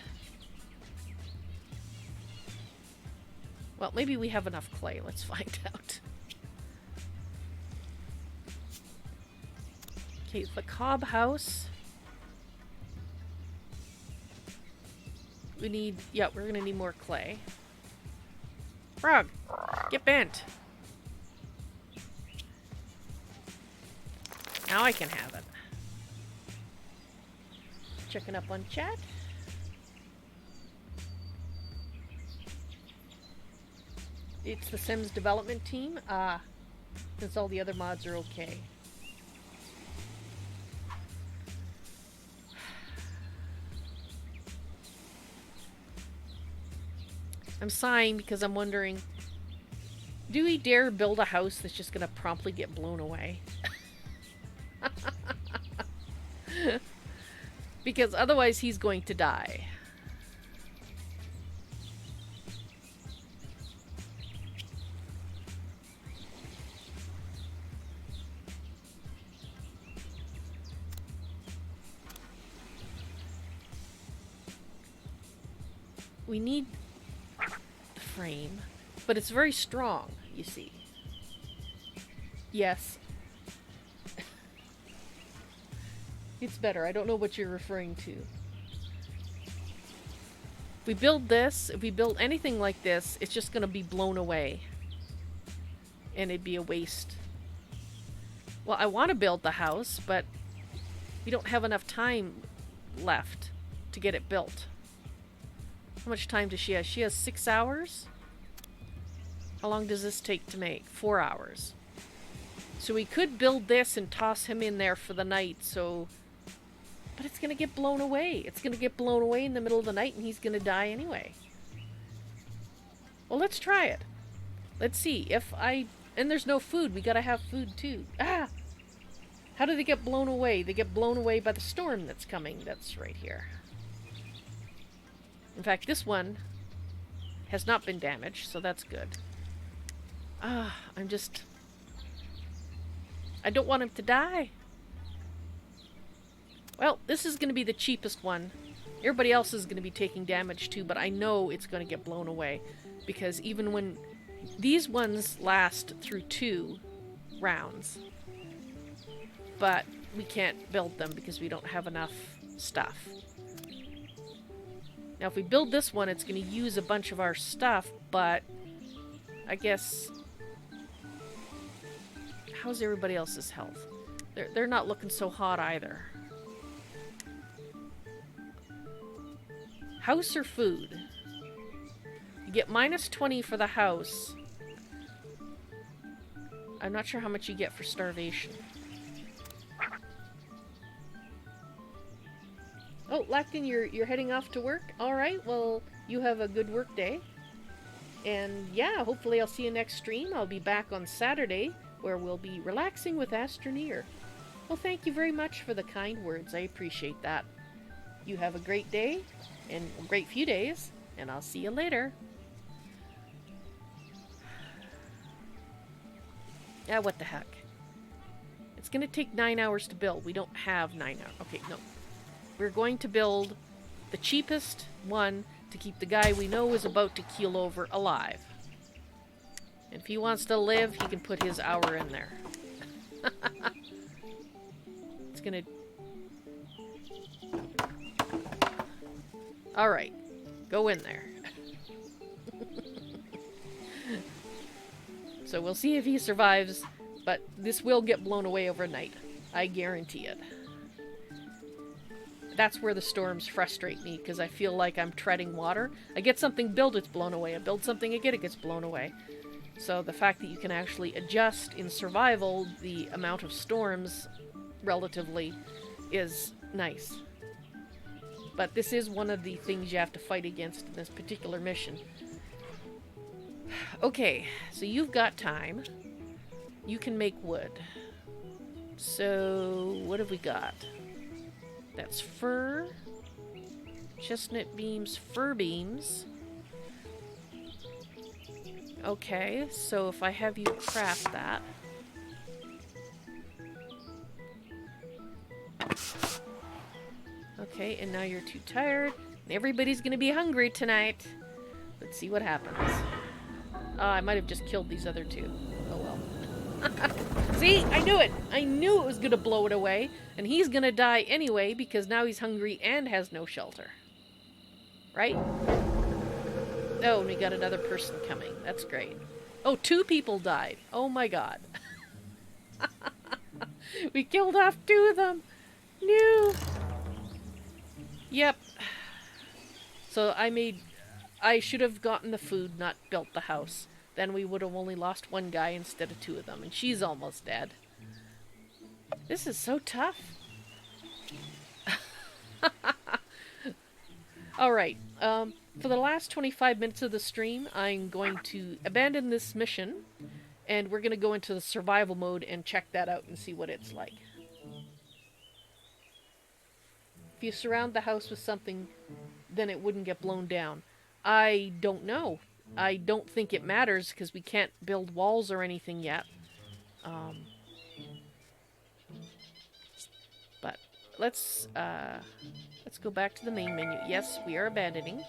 Speaker 1: Well, maybe we have enough clay. Let's find out. Okay, the cob house. We need... Yeah, we're gonna need more clay. Frog! Get bent! Now I can have it. Checking up on chat. It's the Sims development team. Since all the other mods are okay. I'm sighing because I'm wondering, do we dare build a house that's just gonna promptly get blown away? Because otherwise he's going to die. We need the frame, but it's very strong, you see. Yes. It's better. I don't know what you're referring to. If we build this, if we build anything like this, it's just going to be blown away. And it'd be a waste. Well, I want to build the house, but we don't have enough time left to get it built. How much time does she have? She has 6 hours? How long does this take to make? 4 hours. So we could build this and toss him in there for the night, so... But it's gonna get blown away. It's gonna get blown away in the middle of the night and he's gonna die anyway. Well, let's try it. Let's see if I... And there's no food. We gotta have food too. Ah! How do they get blown away? They get blown away by the storm that's coming. That's right here. In fact, this one has not been damaged, so that's good. Ah, I'm just... I don't want him to die. Well, this is going to be the cheapest one. Everybody else is going to be taking damage too, but I know it's going to get blown away. Because even when... These ones last through 2 rounds. But we can't build them because we don't have enough stuff. Now if we build this one, it's going to use a bunch of our stuff, but... I guess... How's everybody else's health? They're not looking so hot either. House or food? You get minus 20 for the house. I'm not sure how much you get for starvation. Oh, Lacton, you're heading off to work? Alright, well, you have a good work day. And yeah, hopefully I'll see you next stream. I'll be back on Saturday, where we'll be relaxing with Astroneer. Well, thank you very much for the kind words. I appreciate that. You have a great day, and a great few days, and I'll see you later. Yeah, what the heck. It's gonna take 9 hours to build. We don't have 9 hours. Okay, no. We're going to build the cheapest one to keep the guy we know is about to keel over alive. And if he wants to live, he can put his hour in there. It's gonna... Alright. Go in there. So we'll see if he survives, but this will get blown away overnight. I guarantee it. That's where the storms frustrate me, because I feel like I'm treading water. I get something built, it's blown away. I build something again, it gets blown away. So the fact that you can actually adjust in survival the amount of storms relatively is nice. But this is one of the things you have to fight against in this particular mission. Okay, so you've got time. You can make wood. So, what have we got? That's fur. Chestnut beams, fir beams. Okay, so if I have you craft that. Okay, and now you're too tired. And everybody's gonna be hungry tonight. Let's see what happens. I might have just killed these other two. Oh well. See? I knew it! I knew it was gonna blow it away. And he's gonna die anyway because now he's hungry and has no shelter. Right? Oh, and we got another person coming. That's great. Oh, 2 people died. Oh my god. We killed off 2 of them. No. Yep. So I should have gotten the food, not built the house. Then we would have only lost 1 guy instead of 2 of them, and she's almost dead. This is so tough. Alright, for the last 25 minutes of the stream, I'm going to abandon this mission, and we're going to go into the survival mode and check that out and see what it's like. If you surround the house with something, then it wouldn't get blown down. I don't know. I don't think it matters because we can't build walls or anything yet. But let's go back to the main menu. Yes, we are abandoning.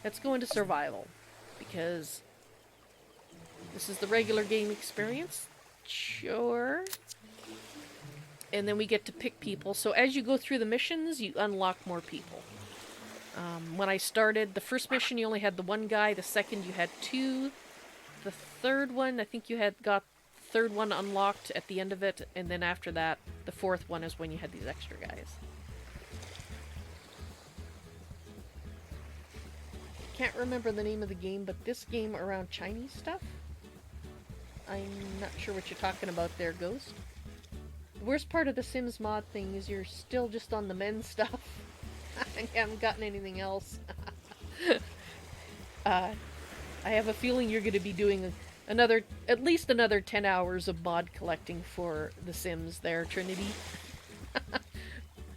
Speaker 1: Let's go into survival because this is the regular game experience. Sure. And then we get to pick people. So as you go through the missions, you unlock more people. When I started, the first mission you only had the 1 guy, the second you had 2, the third one, I think you had got the 3rd one unlocked at the end of it, and then after that, the 4th one is when you had these extra guys. Can't remember the name of the game, but this game around Chinese stuff? I'm not sure what you're talking about there, Ghost. The worst part of the Sims mod thing is you're still just on the men's stuff. I haven't gotten anything else. I have a feeling you're going to be doing at least another 10 hours of mod collecting for The Sims there, Trinity.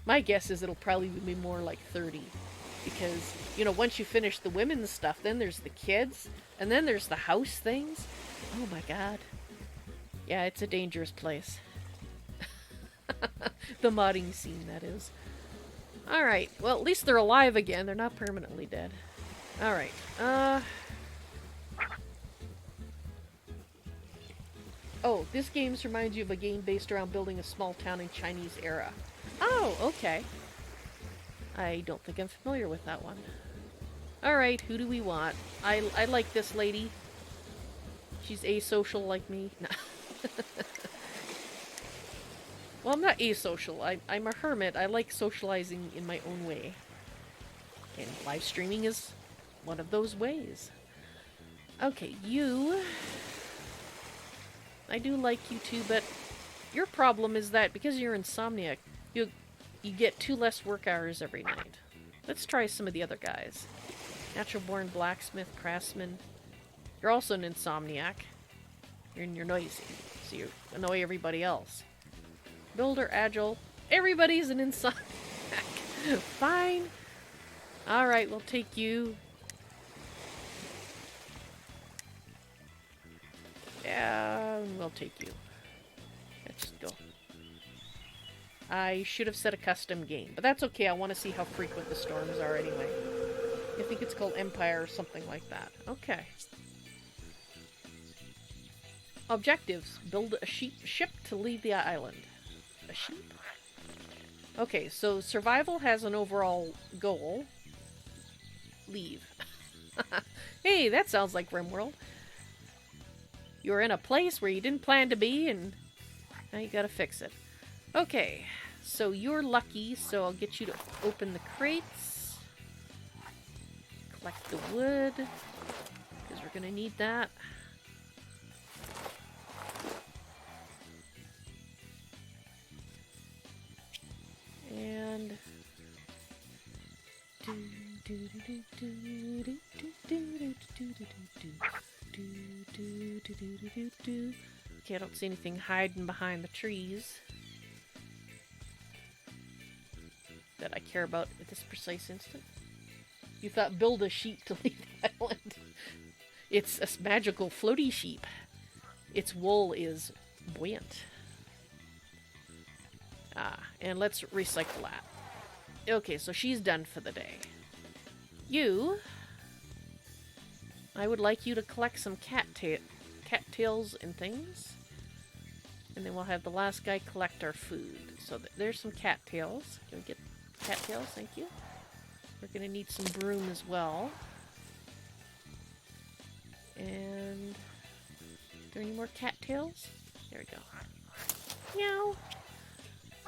Speaker 1: My guess is it'll probably be more like 30. Because, you know, once you finish the women's stuff, then there's the kids, and then there's the house things. Oh my god. Yeah, it's a dangerous place. The modding scene, that is. Alright, well, at least they're alive again. They're not permanently dead. Alright, oh, this game reminds you of a game based around building a small town in Chinese era. Oh, okay. I don't think I'm familiar with that one. Alright, who do we want? I like this lady. She's asocial like me. No. Well, I'm not asocial. I'm a hermit. I like socializing in my own way. And live streaming is one of those ways. Okay, you... I do like you too, but your problem is that because you're insomniac, you get 2 less work hours every night. Let's try some of the other guys. Natural-born blacksmith, craftsman. You're also an insomniac. You're noisy, so you annoy everybody else. Builder, agile. Everybody's an insomniac. Fine. Alright, we'll take you. Yeah, we'll take you. Let's just go. I should have set a custom game, but that's okay. I want to see how frequent the storms are anyway. I think it's called Empire or something like that. Okay. Objectives. Build a ship to leave the island. A sheep? Okay, so survival has an overall goal. Leave. Hey, that sounds like RimWorld. You're in a place where you didn't plan to be, and now you gotta fix it. Okay, so you're lucky, so I'll get you to open the crates. Collect the wood, because we're gonna need that. And... Okay, I don't see anything hiding behind the trees that I care about at this precise instant. You thought build a sheep to leave the island. It's a magical floaty sheep. Its wool is buoyant. And let's recycle that. Okay, so she's done for the day. You, I would like you to collect some cattails and things. And then we'll have the last guy collect our food. So there's some cattails. Can we get cattails? Thank you. We're going to need some broom as well. And are there any more cattails? There we go. Meow.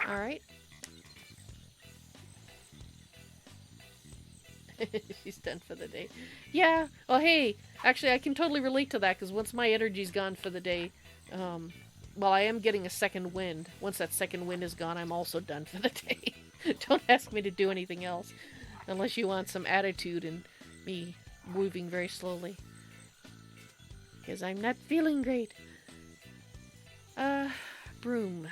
Speaker 1: Alright. She's done for the day. Yeah. Oh, hey. Actually, I can totally relate to that, because once my energy's gone for the day, well, I am getting a second wind. Once that second wind is gone, I'm also done for the day. Don't ask me to do anything else, unless you want some attitude and me moving very slowly. Because I'm not feeling great. Broom.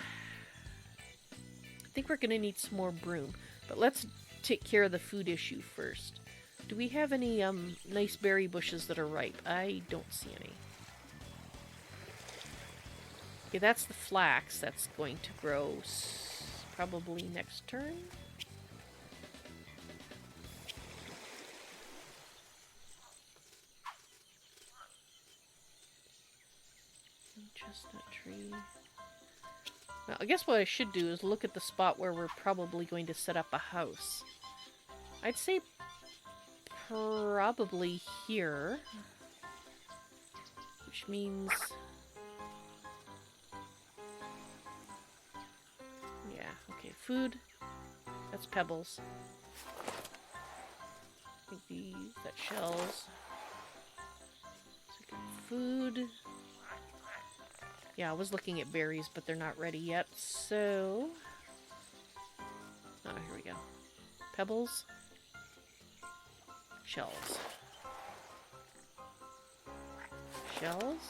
Speaker 1: I think we're going to need some more broom. But let's take care of the food issue first. Do we have any nice berry bushes that are ripe? I don't see any. Okay, that's the flax that's going to grow probably next turn. Chestnut tree. Now, I guess what I should do is look at the spot where we're probably going to set up a house. I'd say probably here. Which means... yeah, okay, food. That's pebbles. I think that's shells. Food. Yeah, I was looking at berries, but they're not ready yet, so... oh, here we go. Pebbles. Shells. Shells.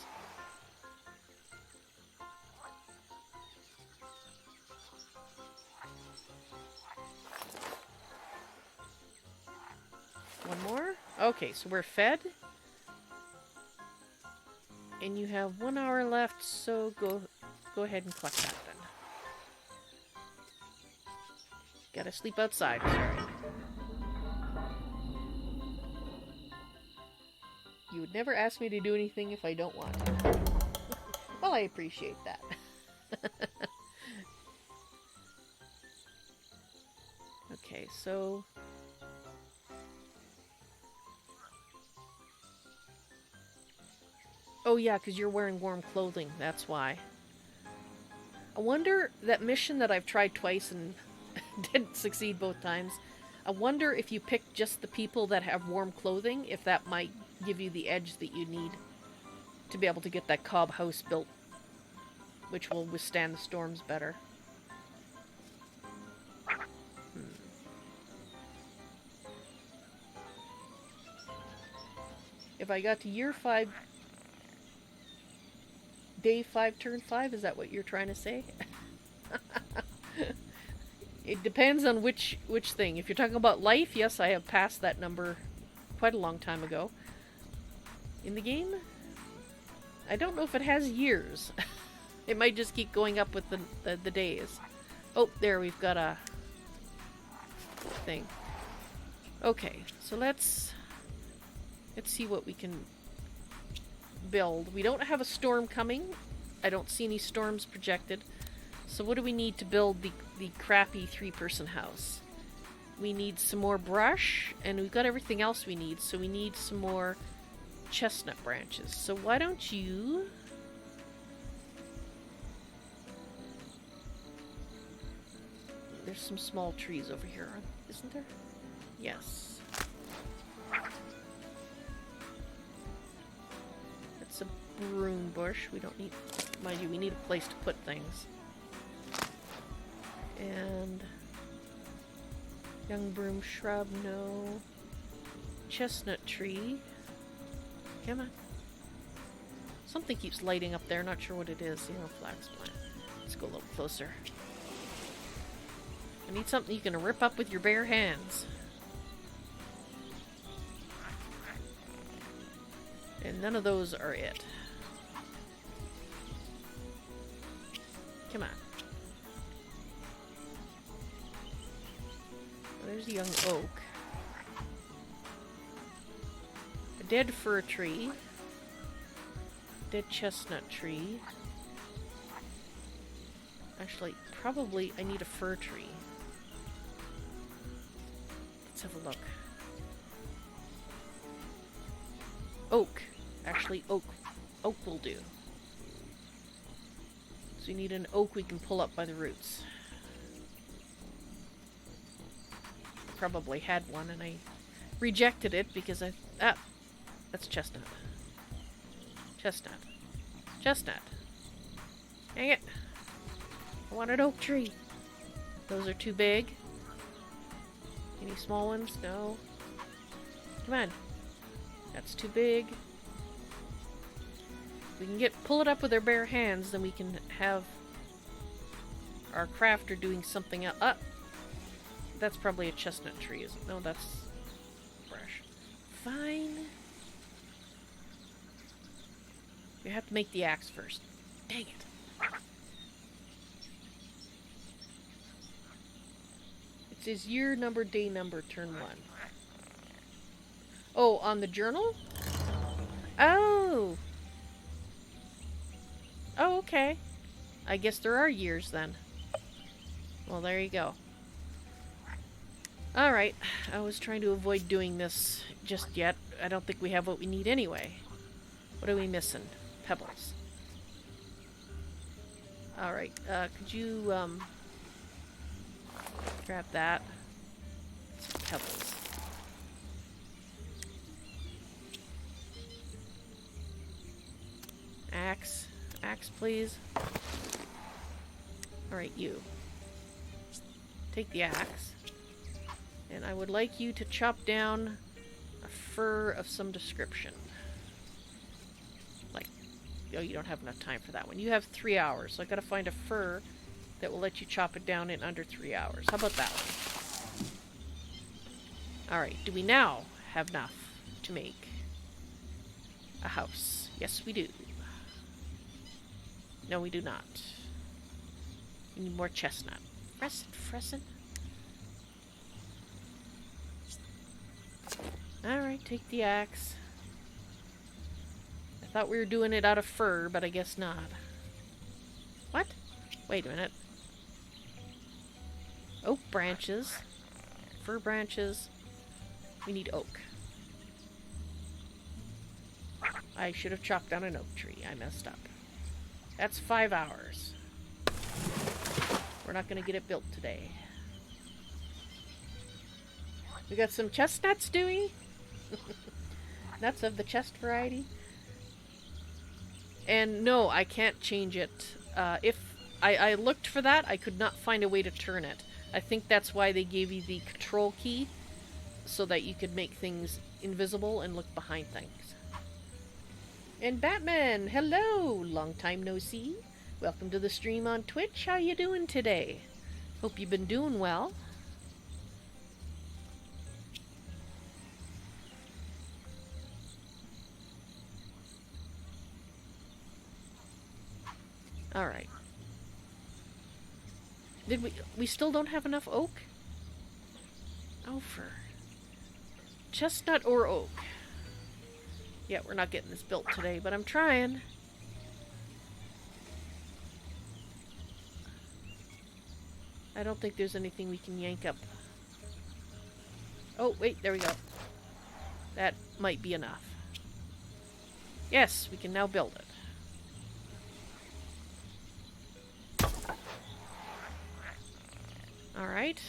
Speaker 1: One more. Okay, so we're fed. And you have 1 hour left, so go ahead and collect that then. Gotta sleep outside, sorry. You would never ask me to do anything if I don't want to. Well, I appreciate that. Okay, so... oh yeah, because you're wearing warm clothing, that's why. I wonder, that mission that I've tried twice and didn't succeed both times, I wonder if you pick just the people that have warm clothing, if that might give you the edge that you need to be able to get that cob house built, which will withstand the storms better. If I got to year 5... day 5, turn 5? Is that what you're trying to say? It depends on which thing. If you're talking about life, yes, I have passed that number quite a long time ago. In the game, I don't know if it has years. It might just keep going up with the days. Oh, there, we've got a thing. Okay, so let's see what we can build. We don't have a storm coming. I don't see any storms projected. So what do we need to build the crappy 3-person house? We need some more brush, and we've got everything else we need, so we need some more chestnut branches. So why don't you... there's some small trees over here, isn't there? Yes. That's a broom bush. We don't need... mind you, we need a place to put things. And... young broom shrub, no. Chestnut tree. Come on. Something keeps lighting up there. Not sure what it is. You know, flax plant. Let's go a little closer. I need something you can rip up with your bare hands. And none of those are it. Come on. There's a young oak. A dead fir tree. Dead chestnut tree. Actually, probably I need a fir tree. Let's have a look. Oak. Actually, oak. Oak will do. So we need an oak we can pull up by the roots. Probably had one and I rejected it because that's chestnut. Chestnut. Chestnut. Dang it. I want an oak tree. Those are too big. Any small ones? No. Come on. That's too big. We can pull it up with our bare hands, then we can have our crafter doing something else. That's probably a chestnut tree, isn't it? No, that's fresh. Fine. We have to make the axe first. Dang it. It says year number, day number, turn 1. Oh, on the journal? Oh! Oh, okay. I guess there are years then. Well, there you go. Alright, I was trying to avoid doing this just yet. I don't think we have what we need anyway. What are we missing? Pebbles. Alright, could you, grab that? Some pebbles. Axe. Axe, please. Alright, you. Take the axe. And I would like you to chop down a fir of some description. Like, oh, you don't have enough time for that one. You have 3 hours, so I gotta find a fir that will let you chop it down in under 3 hours. How about that one? Alright, do we now have enough to make a house? Yes, we do. No, we do not. We need more chestnut. Fresson? Alright, take the axe. I thought we were doing it out of fir, but I guess not. What? Wait a minute. Oak branches. Fir branches. We need oak. I should have chopped down an oak tree. I messed up. That's 5 hours. We're not going to get it built today. We got some chestnuts, do we? Nuts of the chest variety. And no, I can't change it. If I looked for that, I could not find a way to turn it. I think that's why they gave you the control key, so that you could make things invisible and look behind things. And Batman, hello! Long time no see. Welcome to the stream on Twitch. How you doing today? Hope you've been doing well. Alright. Did we still don't have enough oak? Oh, fir. Chestnut or oak? Yeah, we're not getting this built today, but I'm trying. I don't think there's anything we can yank up. Oh, wait, there we go. That might be enough. Yes, we can now build it. Alright.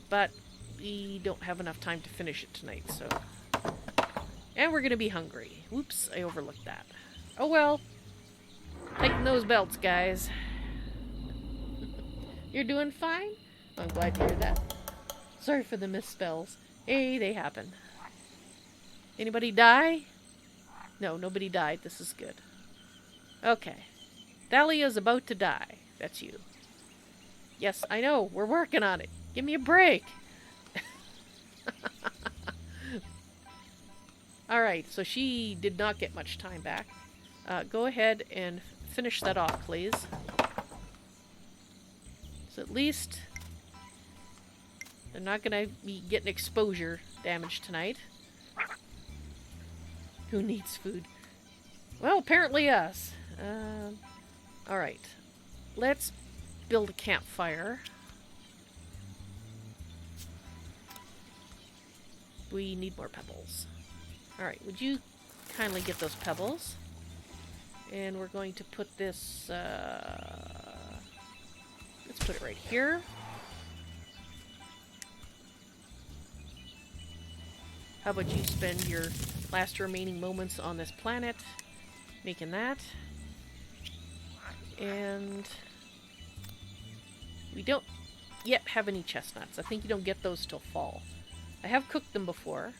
Speaker 1: But we don't have enough time to finish it tonight, so... And we're gonna be hungry. Whoops, I overlooked that. Oh well. Tighten those belts, guys. You're doing fine? I'm glad to hear that. Sorry for the misspells. Hey, they happen. Anybody die? No, nobody died. This is good. Okay. Thalia's about to die. That's you. Yes, I know. We're working on it. Give me a break. Alright, so she did not get much time back. Go ahead and finish that off, please. So at least they're not going to be getting exposure damage tonight. Who needs food? Well, apparently us. Alright. Let's build a campfire. We need more pebbles. Alright, would you kindly get those pebbles? And we're going to put this, let's put it right here. How about you spend your last remaining moments on this planet making that? And we don't yet have any chestnuts. I think you don't get those till fall. I have cooked them before.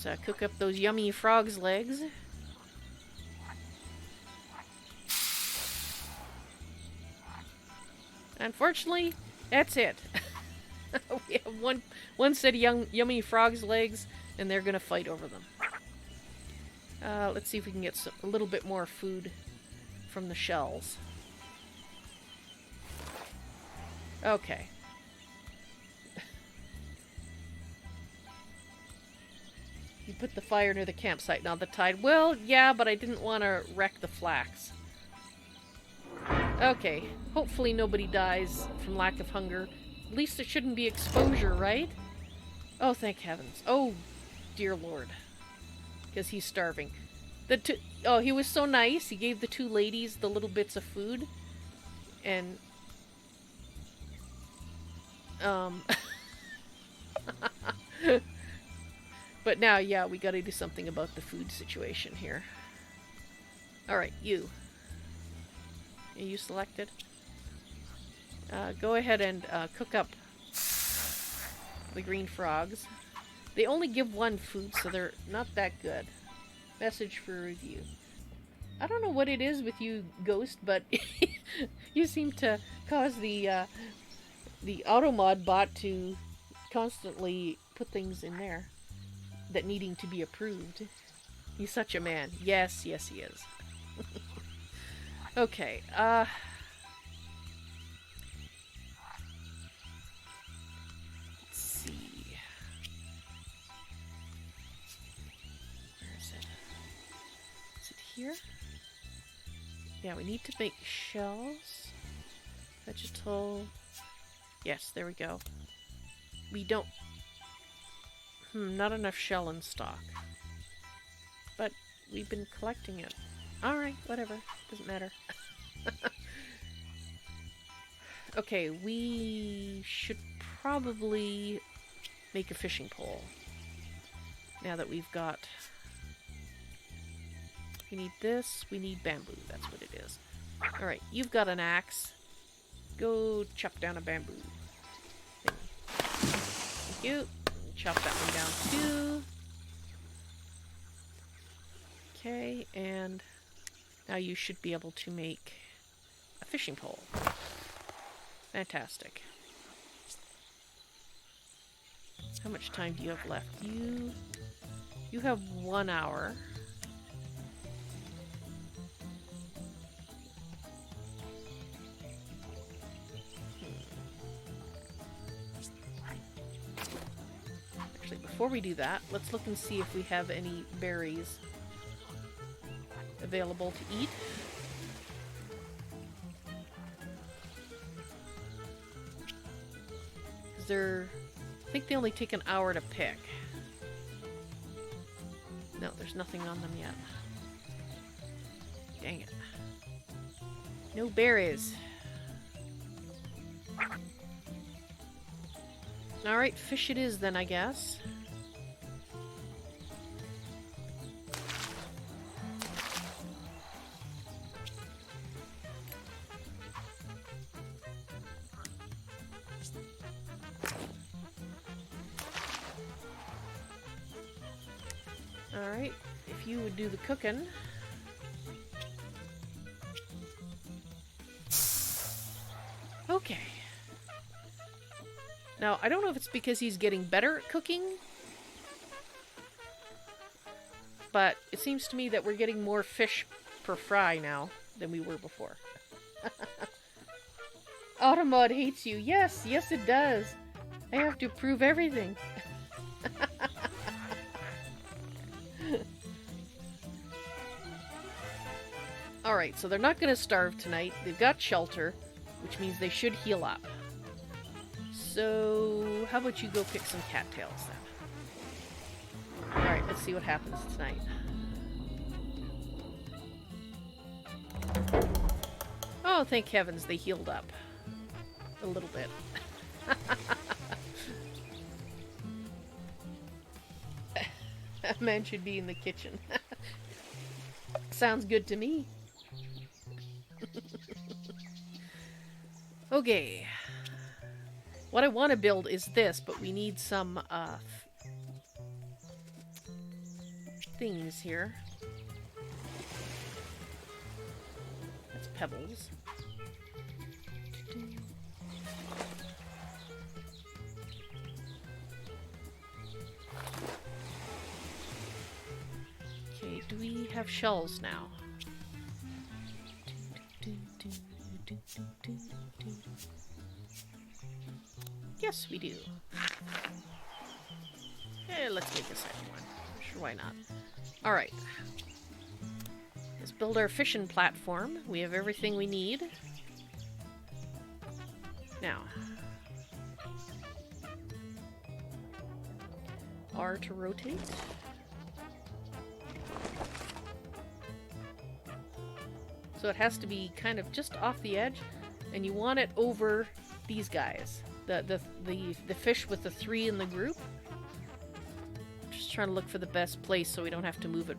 Speaker 1: Let's cook up those yummy frog's legs. Unfortunately, that's it. We have one set of yummy frog's legs, and they're gonna fight over them. Let's see if we can get a little bit more food from the shells. Okay. You put the fire near the campsite, not the tide. Well, yeah, but I didn't want to wreck the flax. Okay, hopefully nobody dies from lack of hunger. At least it shouldn't be exposure, right? Oh, thank heavens. Oh, dear Lord. Because he's starving. Oh, he was so nice. He gave the two ladies the little bits of food. And... But now, yeah, we gotta do something about the food situation here. Alright, you. Are you selected? Go ahead and cook up the green frogs. They only give one food, so they're not that good. Message for review. I don't know what it is with you, Ghost, but you seem to cause the automod bot to constantly put things in there that needing to be approved. He's such a man. Yes, yes he is. Okay, let's see. Where is it? Is it here? Yeah, we need to make shells. Vegetal. Yes, there we go. We don't... not enough shell in stock. But we've been collecting it. Alright, whatever. Doesn't matter. Okay, we should probably make a fishing pole. Now that we've got... We need this, we need bamboo. That's what it is. Alright, you've got an axe. Go chop down a bamboo thing. Thank you. Chop that one down too. Okay, and now you should be able to make a fishing pole. Fantastic. How much time do you have left? You have 1 hour. Actually, before we do that, let's look and see if we have any berries available to eat. I think they only take an hour to pick. No, there's nothing on them yet. Dang it. No berries. Alright, fish it is then, I guess. Alright, if you would do the cooking. Okay. Now, I don't know if it's because he's getting better at cooking, but it seems to me that we're getting more fish per fry now than we were before. Automod hates you. Yes, yes it does. I have to prove everything. Alright, so they're not going to starve tonight. They've got shelter, which means they should heal up. So, how about you go pick some cattails then? Alright, let's see what happens tonight. Oh, thank heavens they healed up. A little bit. A man should be in the kitchen. Sounds good to me. Okay. What I want to build is this, but we need some things here. That's pebbles. Okay, do we have shells now? Yes, we do. Let's make a second one. Sure, why not? Alright. Let's build our fishing platform. We have everything we need. Now. R to rotate. So it has to be kind of just off the edge, and you want it over these guys. The fish with the 3 in the group. Just trying to look for the best place so we don't have to move it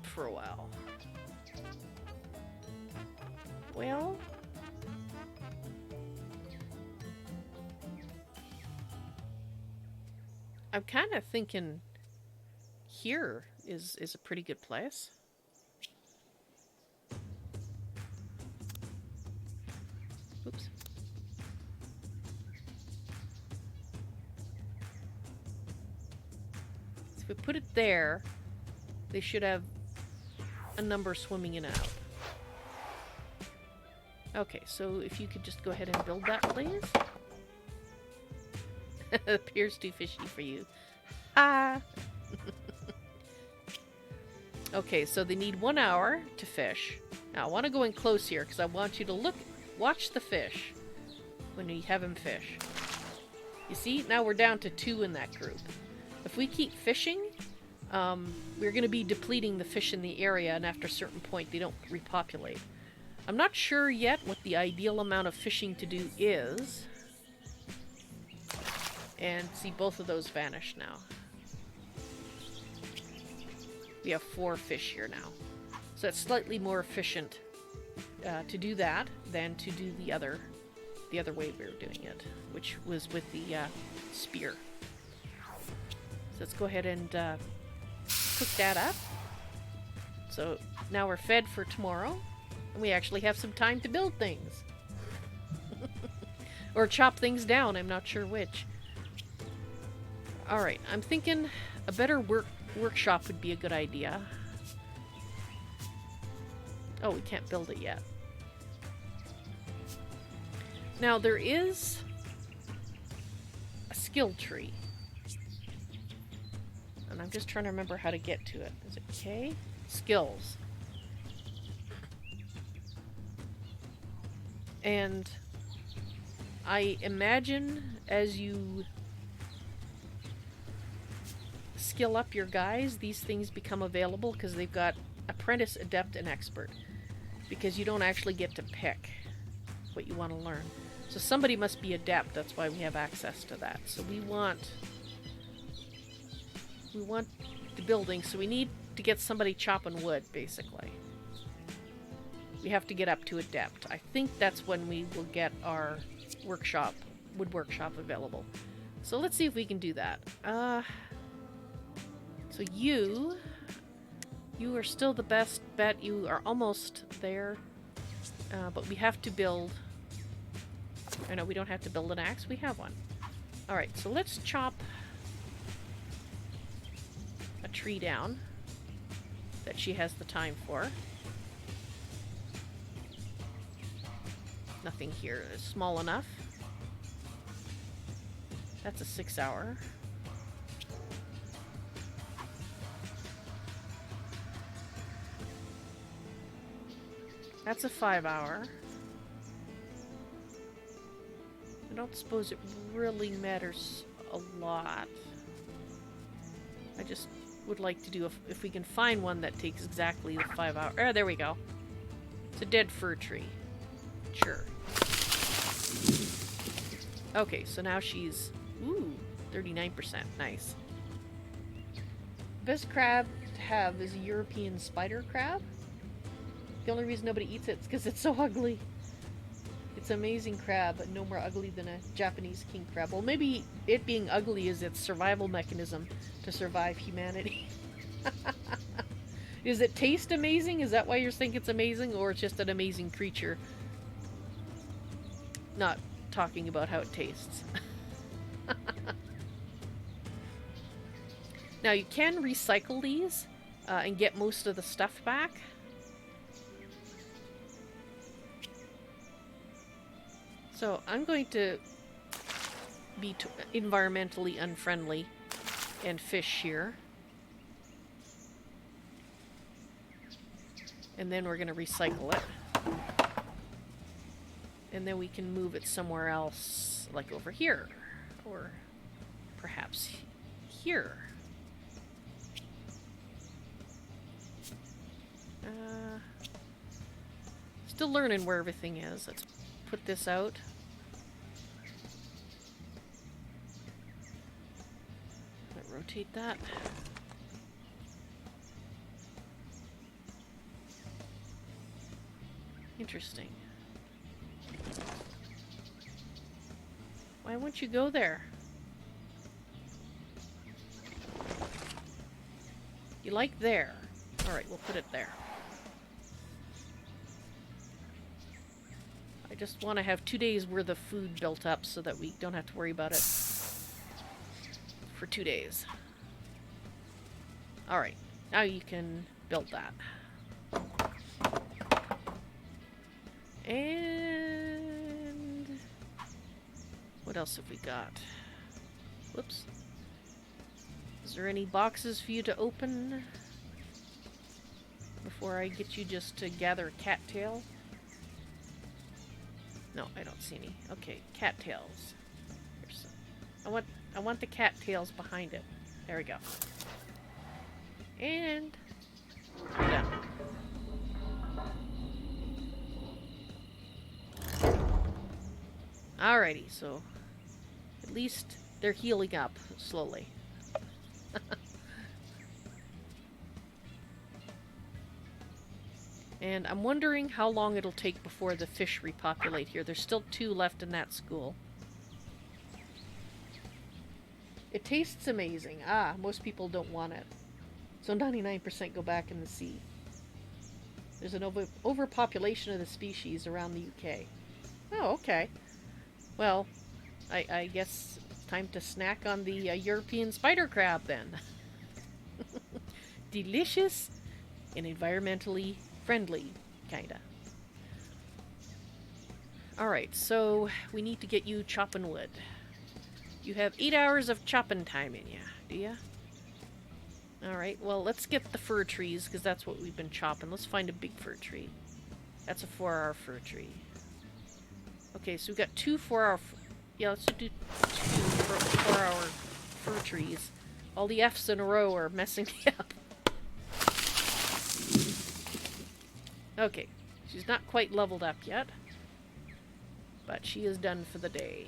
Speaker 1: for a while. Well, I'm kind of thinking here is a pretty good place. Oops. So if we put it there, they should have a number swimming in and out. Okay, so if you could just go ahead and build that, please. It appears too fishy for you. Ah! Okay, so they need 1 hour to fish. Now, I want to go in close here, because I want you to watch the fish when we have him fish. You see, now we're down to 2 in that group. If we keep fishing, we're going to be depleting the fish in the area, and after a certain point, they don't repopulate. I'm not sure yet what the ideal amount of fishing to do is. And see, both of those vanish now. We have 4 fish here now. So it's slightly more efficient to do that than to do the other way we were doing it, which was with the spear. So let's go ahead and cook that up. So now we're fed for tomorrow, and we actually have some time to build things. Or chop things down, I'm not sure which. Alright, I'm thinking a better workshop would be a good idea. Oh, we can't build it yet. Now, there is a skill tree. And I'm just trying to remember how to get to it. Is it K? Skills. And I imagine as you skill up your guys, these things become available because they've got apprentice, adept, and expert. Because you don't actually get to pick what you want to learn. So somebody must be adept, that's why we have access to that. So we want the building, so we need to get somebody chopping wood, basically. We have to get up to adept. I think that's when we will get our wood workshop available. So let's see if we can do that. So you are still the best bet. You are almost there. But we have to build... I know we don't have to build an axe. We have one. Alright, so let's chop a tree down that she has the time for. Nothing here is small enough. That's a 6-hour. That's a 5-hour. I don't suppose it really matters a lot. I just would like to do, if we can find one that takes exactly the 5 hour. Oh, there we go. It's a dead fir tree. Sure. Okay, so now she's, ooh, 39%. Nice. Best crab to have is a European spider crab. The only reason nobody eats it is because it's so ugly. It's an amazing crab, but no more ugly than a Japanese king crab. Well, maybe it being ugly is its survival mechanism to survive humanity. Does it taste amazing? Is that why you think it's amazing? Or it's just an amazing creature? Not talking about how it tastes. Now, you can recycle these and get most of the stuff back. So I'm going to be environmentally unfriendly and fish here. And then we're going to recycle it. And then we can move it somewhere else, like over here. Or perhaps here. Still learning where everything is. Let's put this out. Rotate that. Interesting. Why won't you go there? You like there. Alright, we'll put it there. I just want to have 2 days worth of food built up so that we don't have to worry about it for 2 days. Alright, now you can build that. And what else have we got? Whoops. Is there any boxes for you to open before I get you just to gather cattail? No, I don't see any. Okay, cattails. Here's some. I want the cattails behind it. There we go. And we're done. Alrighty, so at least they're healing up slowly. And I'm wondering how long it'll take before the fish repopulate here. There's still 2 left in that school. It tastes amazing. Ah, most people don't want it. So 99% go back in the sea. There's an overpopulation of the species around the UK. Oh, okay. Well, I guess it's time to snack on the European spider crab then. Delicious and environmentally friendly, kinda. Alright, so we need to get you chopping wood. You have 8 hours of chopping time in ya, do ya? Alright, well, let's get the fir trees, because that's what we've been chopping. Let's find a big fir tree. That's a 4-hour fir tree. Okay, so we've got 2 4-hour... Yeah, let's do 2 4-hour fir trees. All the F's in a row are messing me up. Okay, she's not quite leveled up yet. But she is done for the day.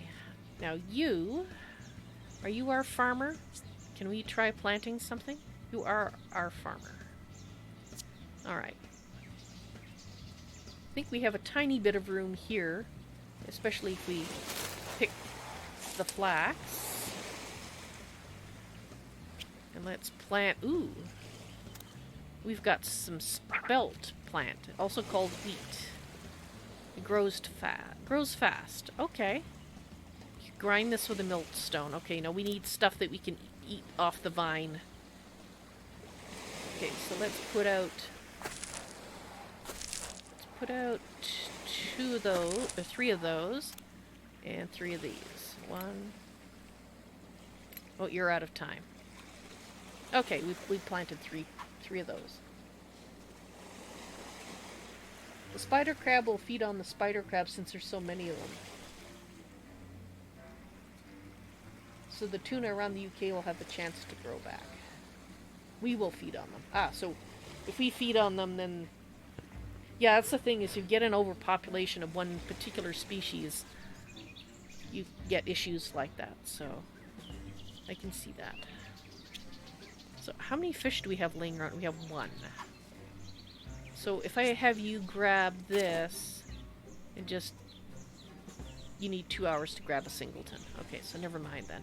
Speaker 1: Now you... Are you our farmer? Can we try planting something? You are our farmer. Alright. I think we have a tiny bit of room here. Especially if we pick the flax. And let's plant... Ooh! We've got some spelt plant, also called wheat. It grows fast. Okay. You grind this with a millstone. Okay, now we need stuff that we can eat off the vine. Okay, so let's put out... two of those, or 3 of those, and 3 of these. 1... Oh, you're out of time. Okay, we planted three of those. The spider crab will feed on the spider crab since there's so many of them. So the tuna around the UK will have a chance to grow back. We will feed on them. Ah, so if we feed on them, then... Yeah, that's the thing, is you get an overpopulation of one particular species, you get issues like that, so I can see that. So how many fish do we have laying around? We have 1. So if I have you grab this, and just... You need 2 hours to grab a singleton. Okay, so never mind then.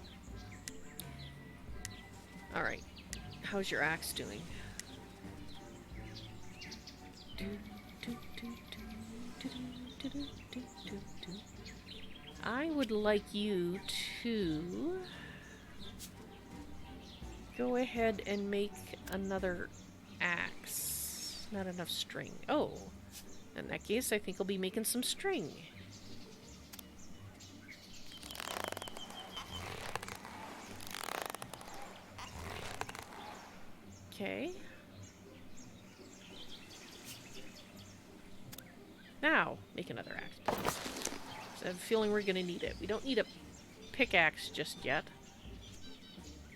Speaker 1: Alright. How's your axe doing? I would like you to go ahead and make another axe. Not enough string. Oh, in that case, I think I'll be making some string. Okay. Now, make another axe, please. I have a feeling we're going to need it. We don't need a pickaxe just yet.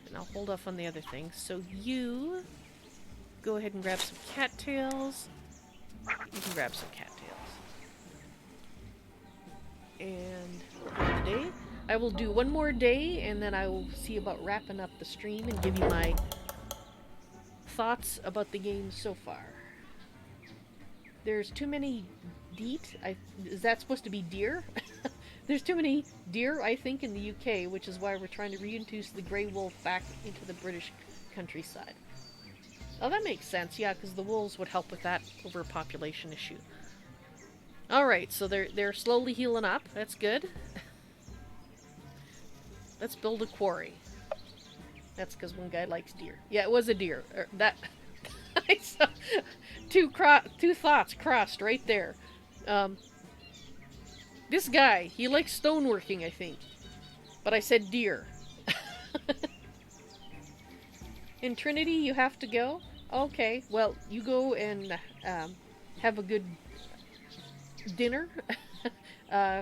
Speaker 1: And I'll hold off on the other things. So you go ahead and grab some cattails. You can grab some cattails. And for the day, I will do one more day, and then I will see about wrapping up the stream and give you my thoughts about the game so far. There's too many deet. Is that supposed to be deer? There's too many deer, I think, in the UK, which is why we're trying to reintroduce the grey wolf back into the British countryside. Oh, that makes sense, yeah, because the wolves would help with that overpopulation issue. Alright, so they're slowly healing up. That's good. Let's build a quarry. That's because one guy likes deer. Yeah, it was a deer. That... I saw two thoughts crossed right there. This guy, he likes stoneworking, I think. But I said deer. In Trinity, you have to go? Okay, well, you go and have a good dinner.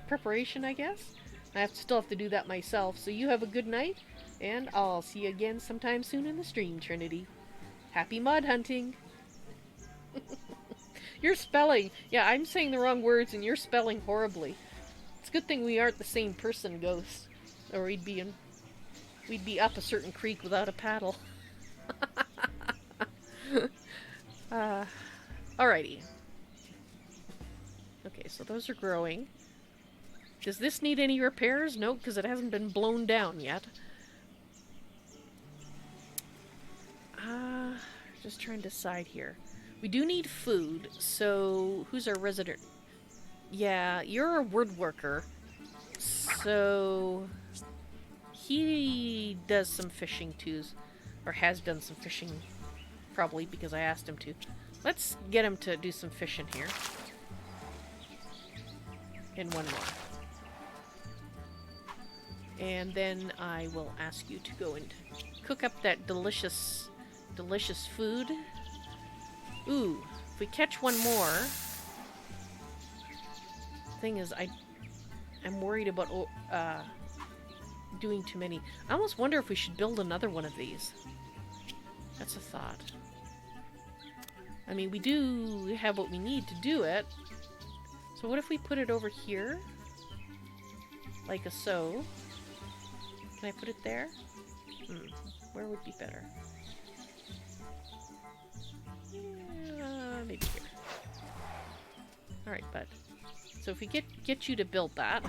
Speaker 1: Preparation, I guess. I still have to do that myself. So you have a good night, and I'll see you again sometime soon in the stream, Trinity. Happy mud hunting! You're spelling. Yeah, I'm saying the wrong words and you're spelling horribly. It's a good thing we aren't the same person, Ghost. Or we'd be up a certain creek without a paddle. Alrighty. Okay, so those are growing. Does this need any repairs? No, because it hasn't been blown down yet. Just trying to decide here. We do need food, so who's our resident? Yeah, you're a woodworker, so he does some fishing too, or has done some fishing, probably because I asked him to. Let's get him to do some fishing here. And one more. And then I will ask you to go and cook up that delicious food. Ooh, if we catch one more... Thing is, I'm worried about doing too many. I almost wonder if we should build another one of these. That's a thought. I mean, we do have what we need to do it. So what if we put it over here? Like a so. Can I put it there? Where would be better? Maybe here. Alright, bud. So if we get you to build that,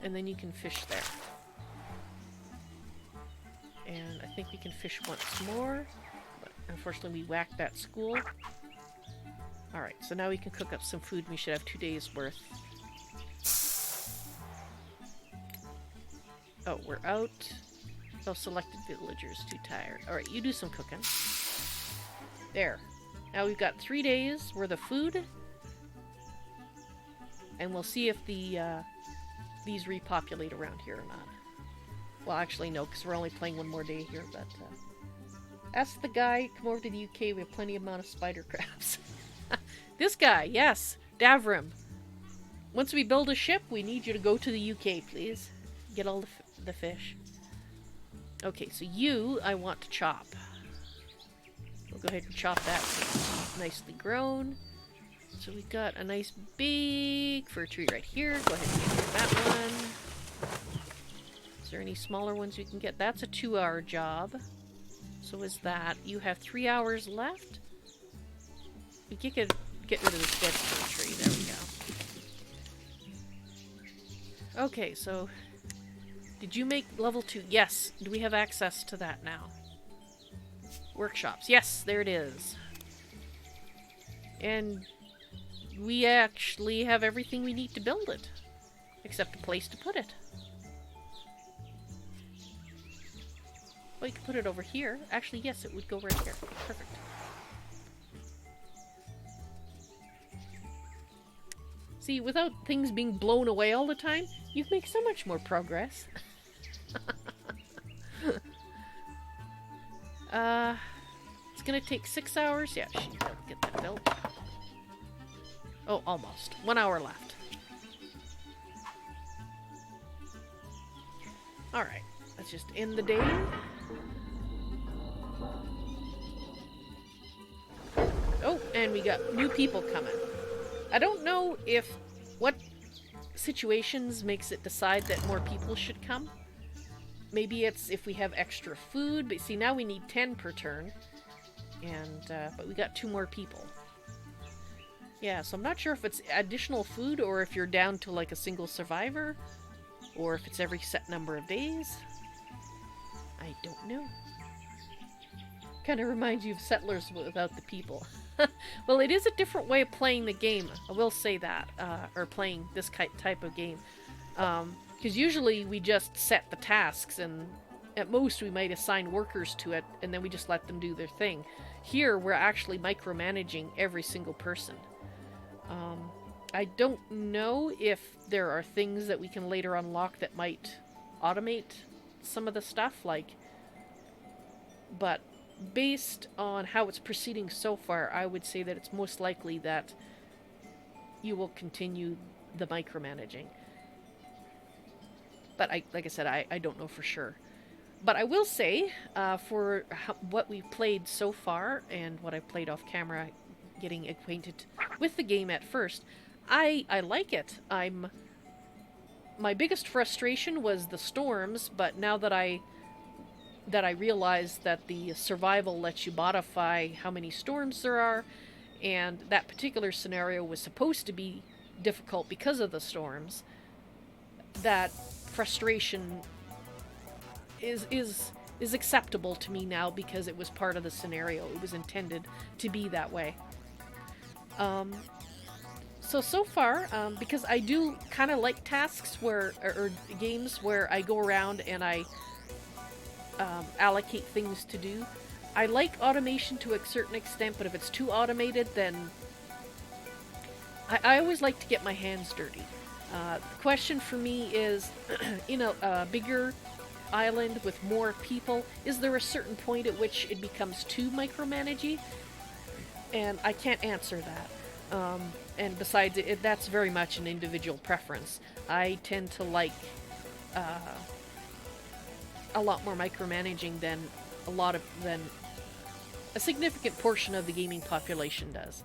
Speaker 1: and then you can fish there. And I think we can fish once more. But unfortunately, we whacked that school. Alright, so now we can cook up some food. We should have 2 days worth. Oh, we're out. Oh, selected villagers, too tired. Alright, you do some cooking. There. Now we've got 3 days worth of food. And we'll see if these repopulate around here or not. Well, actually, no, because we're only playing one more day here, but... ask the guy, come over to the UK, we have plenty amount of spider crabs. This guy, yes, Davrim. Once we build a ship, we need you to go to the UK, please. Get all the fish. Okay, so you, I want to chop. We'll go ahead and chop that. Nicely grown. So we've got a nice big fir tree right here. Go ahead and get that one. Is there any smaller ones you can get? That's a 2-hour job. So is that. You have 3 hours left? We could get rid of this dead fir tree. There we go. Okay, so... did you make level 2? Yes. Do we have access to that now? Workshops. Yes, there it is. And we actually have everything we need to build it. Except a place to put it. Well, you can put it over here. Actually, yes, it would go right here. Perfect. See, without things being blown away all the time, you can make so much more progress. It's gonna take 6 hours. Yeah, she'll get that built. Oh, almost. 1 hour left. Alright, let's just end the day. Oh, and we got new people coming. I don't know if what situations makes it decide that more people should come. Maybe it's if we have extra food, but see, now we need 10 per turn. And, but we got 2 more people. Yeah, so I'm not sure if it's additional food or if you're down to like a single survivor. Or if it's every set number of days. I don't know. Kind of reminds you of Settlers without the people. Well, it is a different way of playing the game. I will say that. Or playing this type of game. Because usually we just set the tasks and at most we might assign workers to it and then we just let them do their thing. Here we're actually micromanaging every single person. I don't know if there are things that we can later unlock that might automate some of the stuff, like, but based on how it's proceeding so far, I would say that it's most likely that you will continue the micromanaging. But like I said, I don't know for sure. But I will say, for what we've played so far, and what I've played off camera, getting acquainted with the game at first, I like it. My biggest frustration was the storms, but now that I realized that the survival lets you modify how many storms there are, and that particular scenario was supposed to be difficult because of the storms, that frustration is acceptable to me now because it was part of the scenario. It was intended to be that way. So far, because I do kind of like tasks where, or games where I go around and I allocate things to do. I like automation to a certain extent, but if it's too automated, then I always like to get my hands dirty. The question for me is, in a bigger island with more people, is there a certain point at which it becomes too micromanagey? And I can't answer that. And besides, that's very much an individual preference. I tend to like a lot more micromanaging than a significant portion of the gaming population does.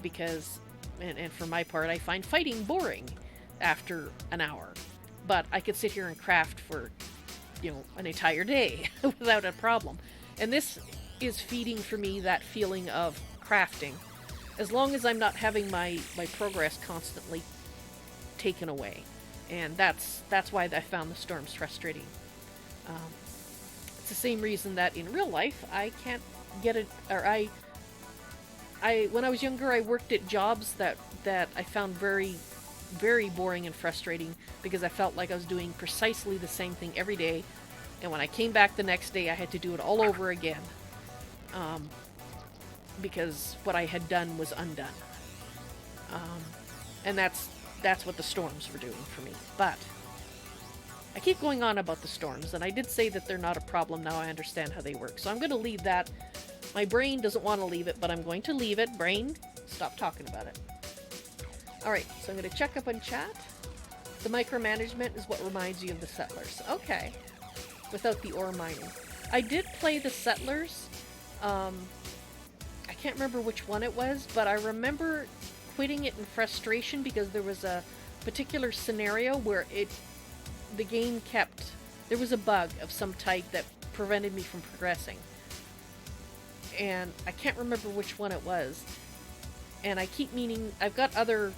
Speaker 1: Because, and for my part, I find fighting boring after an hour. But I could sit here and craft for, an entire day without a problem. And this is feeding for me that feeling of crafting. As long as I'm not having my progress constantly taken away. And that's why I found the storms frustrating. the same reason that in real life I can't get it, or when I was younger, I worked at jobs that I found very, very boring and frustrating because I felt like I was doing precisely the same thing every day, and when I came back the next day, I had to do it all over again, because what I had done was undone. And that's what the storms were doing for me. But I keep going on about the storms, and I did say that they're not a problem. Now I understand how they work, so I'm going to leave that. My brain doesn't want to leave it, but I'm going to leave it. Brain, stop talking about it. Alright, so I'm going to check up on chat. The micromanagement is what reminds you of the Settlers. Okay. Without the ore mining. I did play the Settlers. I can't remember which one it was, but I remember quitting it in frustration because there was a particular scenario where the game kept... There was a bug of some type that prevented me from progressing. And I can't remember which one it was. And I keep meaning... I've got other...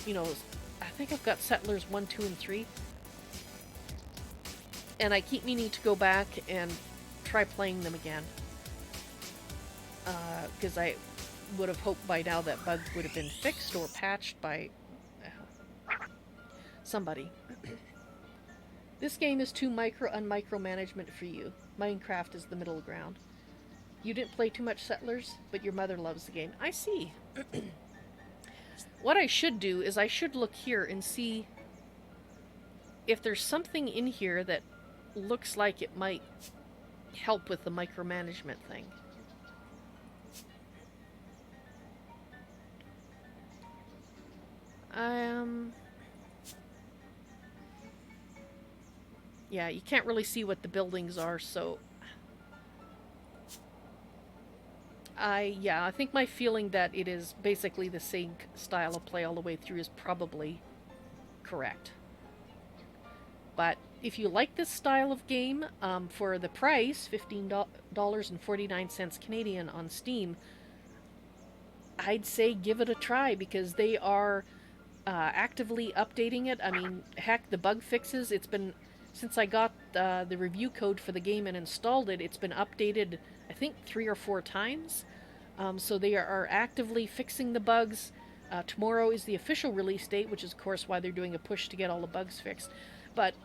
Speaker 1: I think I've got Settlers 1, 2, and 3. And I keep meaning to go back and try playing them again. Because I would have hoped by now that bug would have been fixed or patched by somebody. This game is too micromanagement for you. Minecraft is the middle ground. You didn't play too much Settlers, but your mother loves the game. I see. What I should do is I should look here and see if there's something in here that looks like it might help with the micromanagement thing. Yeah, you can't really see what the buildings are, so... I think my feeling that it is basically the same style of play all the way through is probably correct. But if you like this style of game, for the price, $15.49 Canadian on Steam, I'd say give it a try because they are actively updating it. I mean, heck, the bug fixes, it's been... Since I got the review code for the game and installed it, it's been updated, I think, 3 or 4 times. So they are actively fixing the bugs. Tomorrow is the official release date, which is, of course, why they're doing a push to get all the bugs fixed. But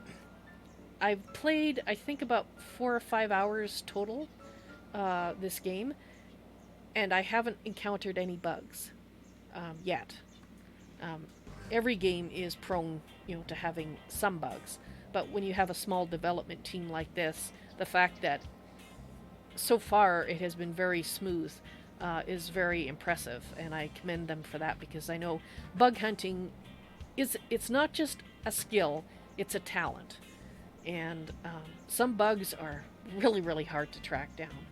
Speaker 1: I've played, I think, about 4 or 5 hours total this game, and I haven't encountered any bugs yet. Every game is prone, to having some bugs. But when you have a small development team like this, the fact that so far it has been very smooth is very impressive, and I commend them for that because I know bug hunting it's not just a skill, it's a talent. And some bugs are really, really hard to track down.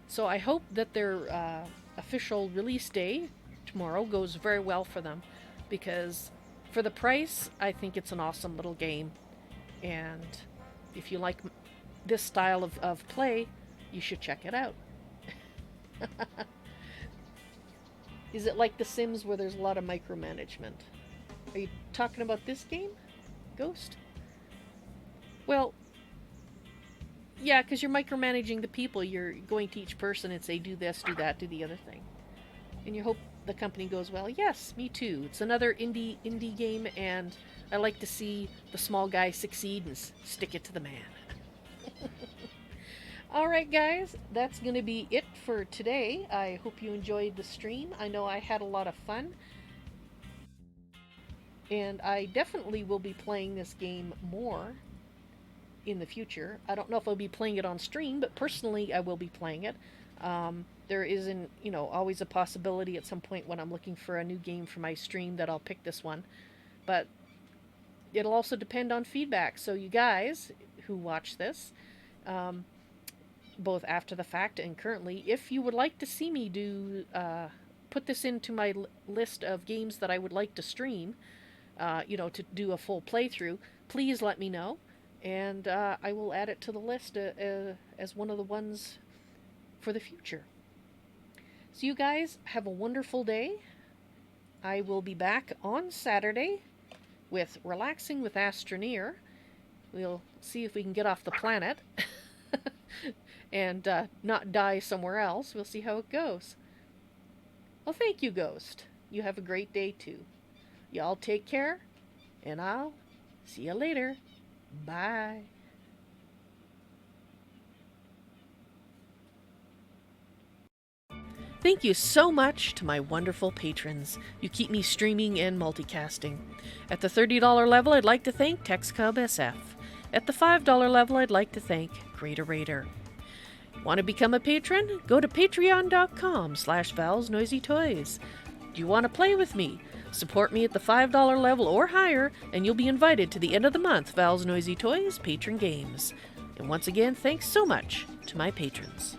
Speaker 1: So I hope that their official release day tomorrow goes very well for them because for the price, I think it's an awesome little game. And if you like this style of play, you should check it out. Is it like The Sims where there's a lot of micromanagement? Are you talking about this game, Ghost? Well, yeah, because you're micromanaging the people. You're going to each person and say, do this, do that, do the other thing. And you hope the company goes, well, yes, me too. It's another indie game, and I like to see the small guy succeed and stick it to the man. Alright guys, that's going to be it for today. I hope you enjoyed the stream. I know I had a lot of fun. And I definitely will be playing this game more in the future. I don't know if I'll be playing it on stream, but personally I will be playing it. There isn't, always a possibility at some point when I'm looking for a new game for my stream that I'll pick this one. But it'll also depend on feedback. So you guys who watch this, both after the fact and currently, if you would like to see me put this into my list of games that I would like to stream, to do a full playthrough, please let me know. And I will add it to the list as one of the ones for the future. So you guys have a wonderful day. I will be back on Saturday with Relaxing with Astroneer. We'll see if we can get off the planet. and not die somewhere else. We'll see how it goes. Well, thank you, Ghost. You have a great day, too. Y'all take care, and I'll see you later. Bye. Thank you so much to my wonderful patrons. You keep me streaming and multicasting. At the $30 level, I'd like to thank TexCub SF. At the $5 level, I'd like to thank Greater Raider. Want to become a patron? Go to patreon.com/ValsNoisyToys. Do you want to play with me? Support me at the $5 level or higher, and you'll be invited to the end of the month Val's Noisy Toys patron games. And once again, thanks so much to my patrons.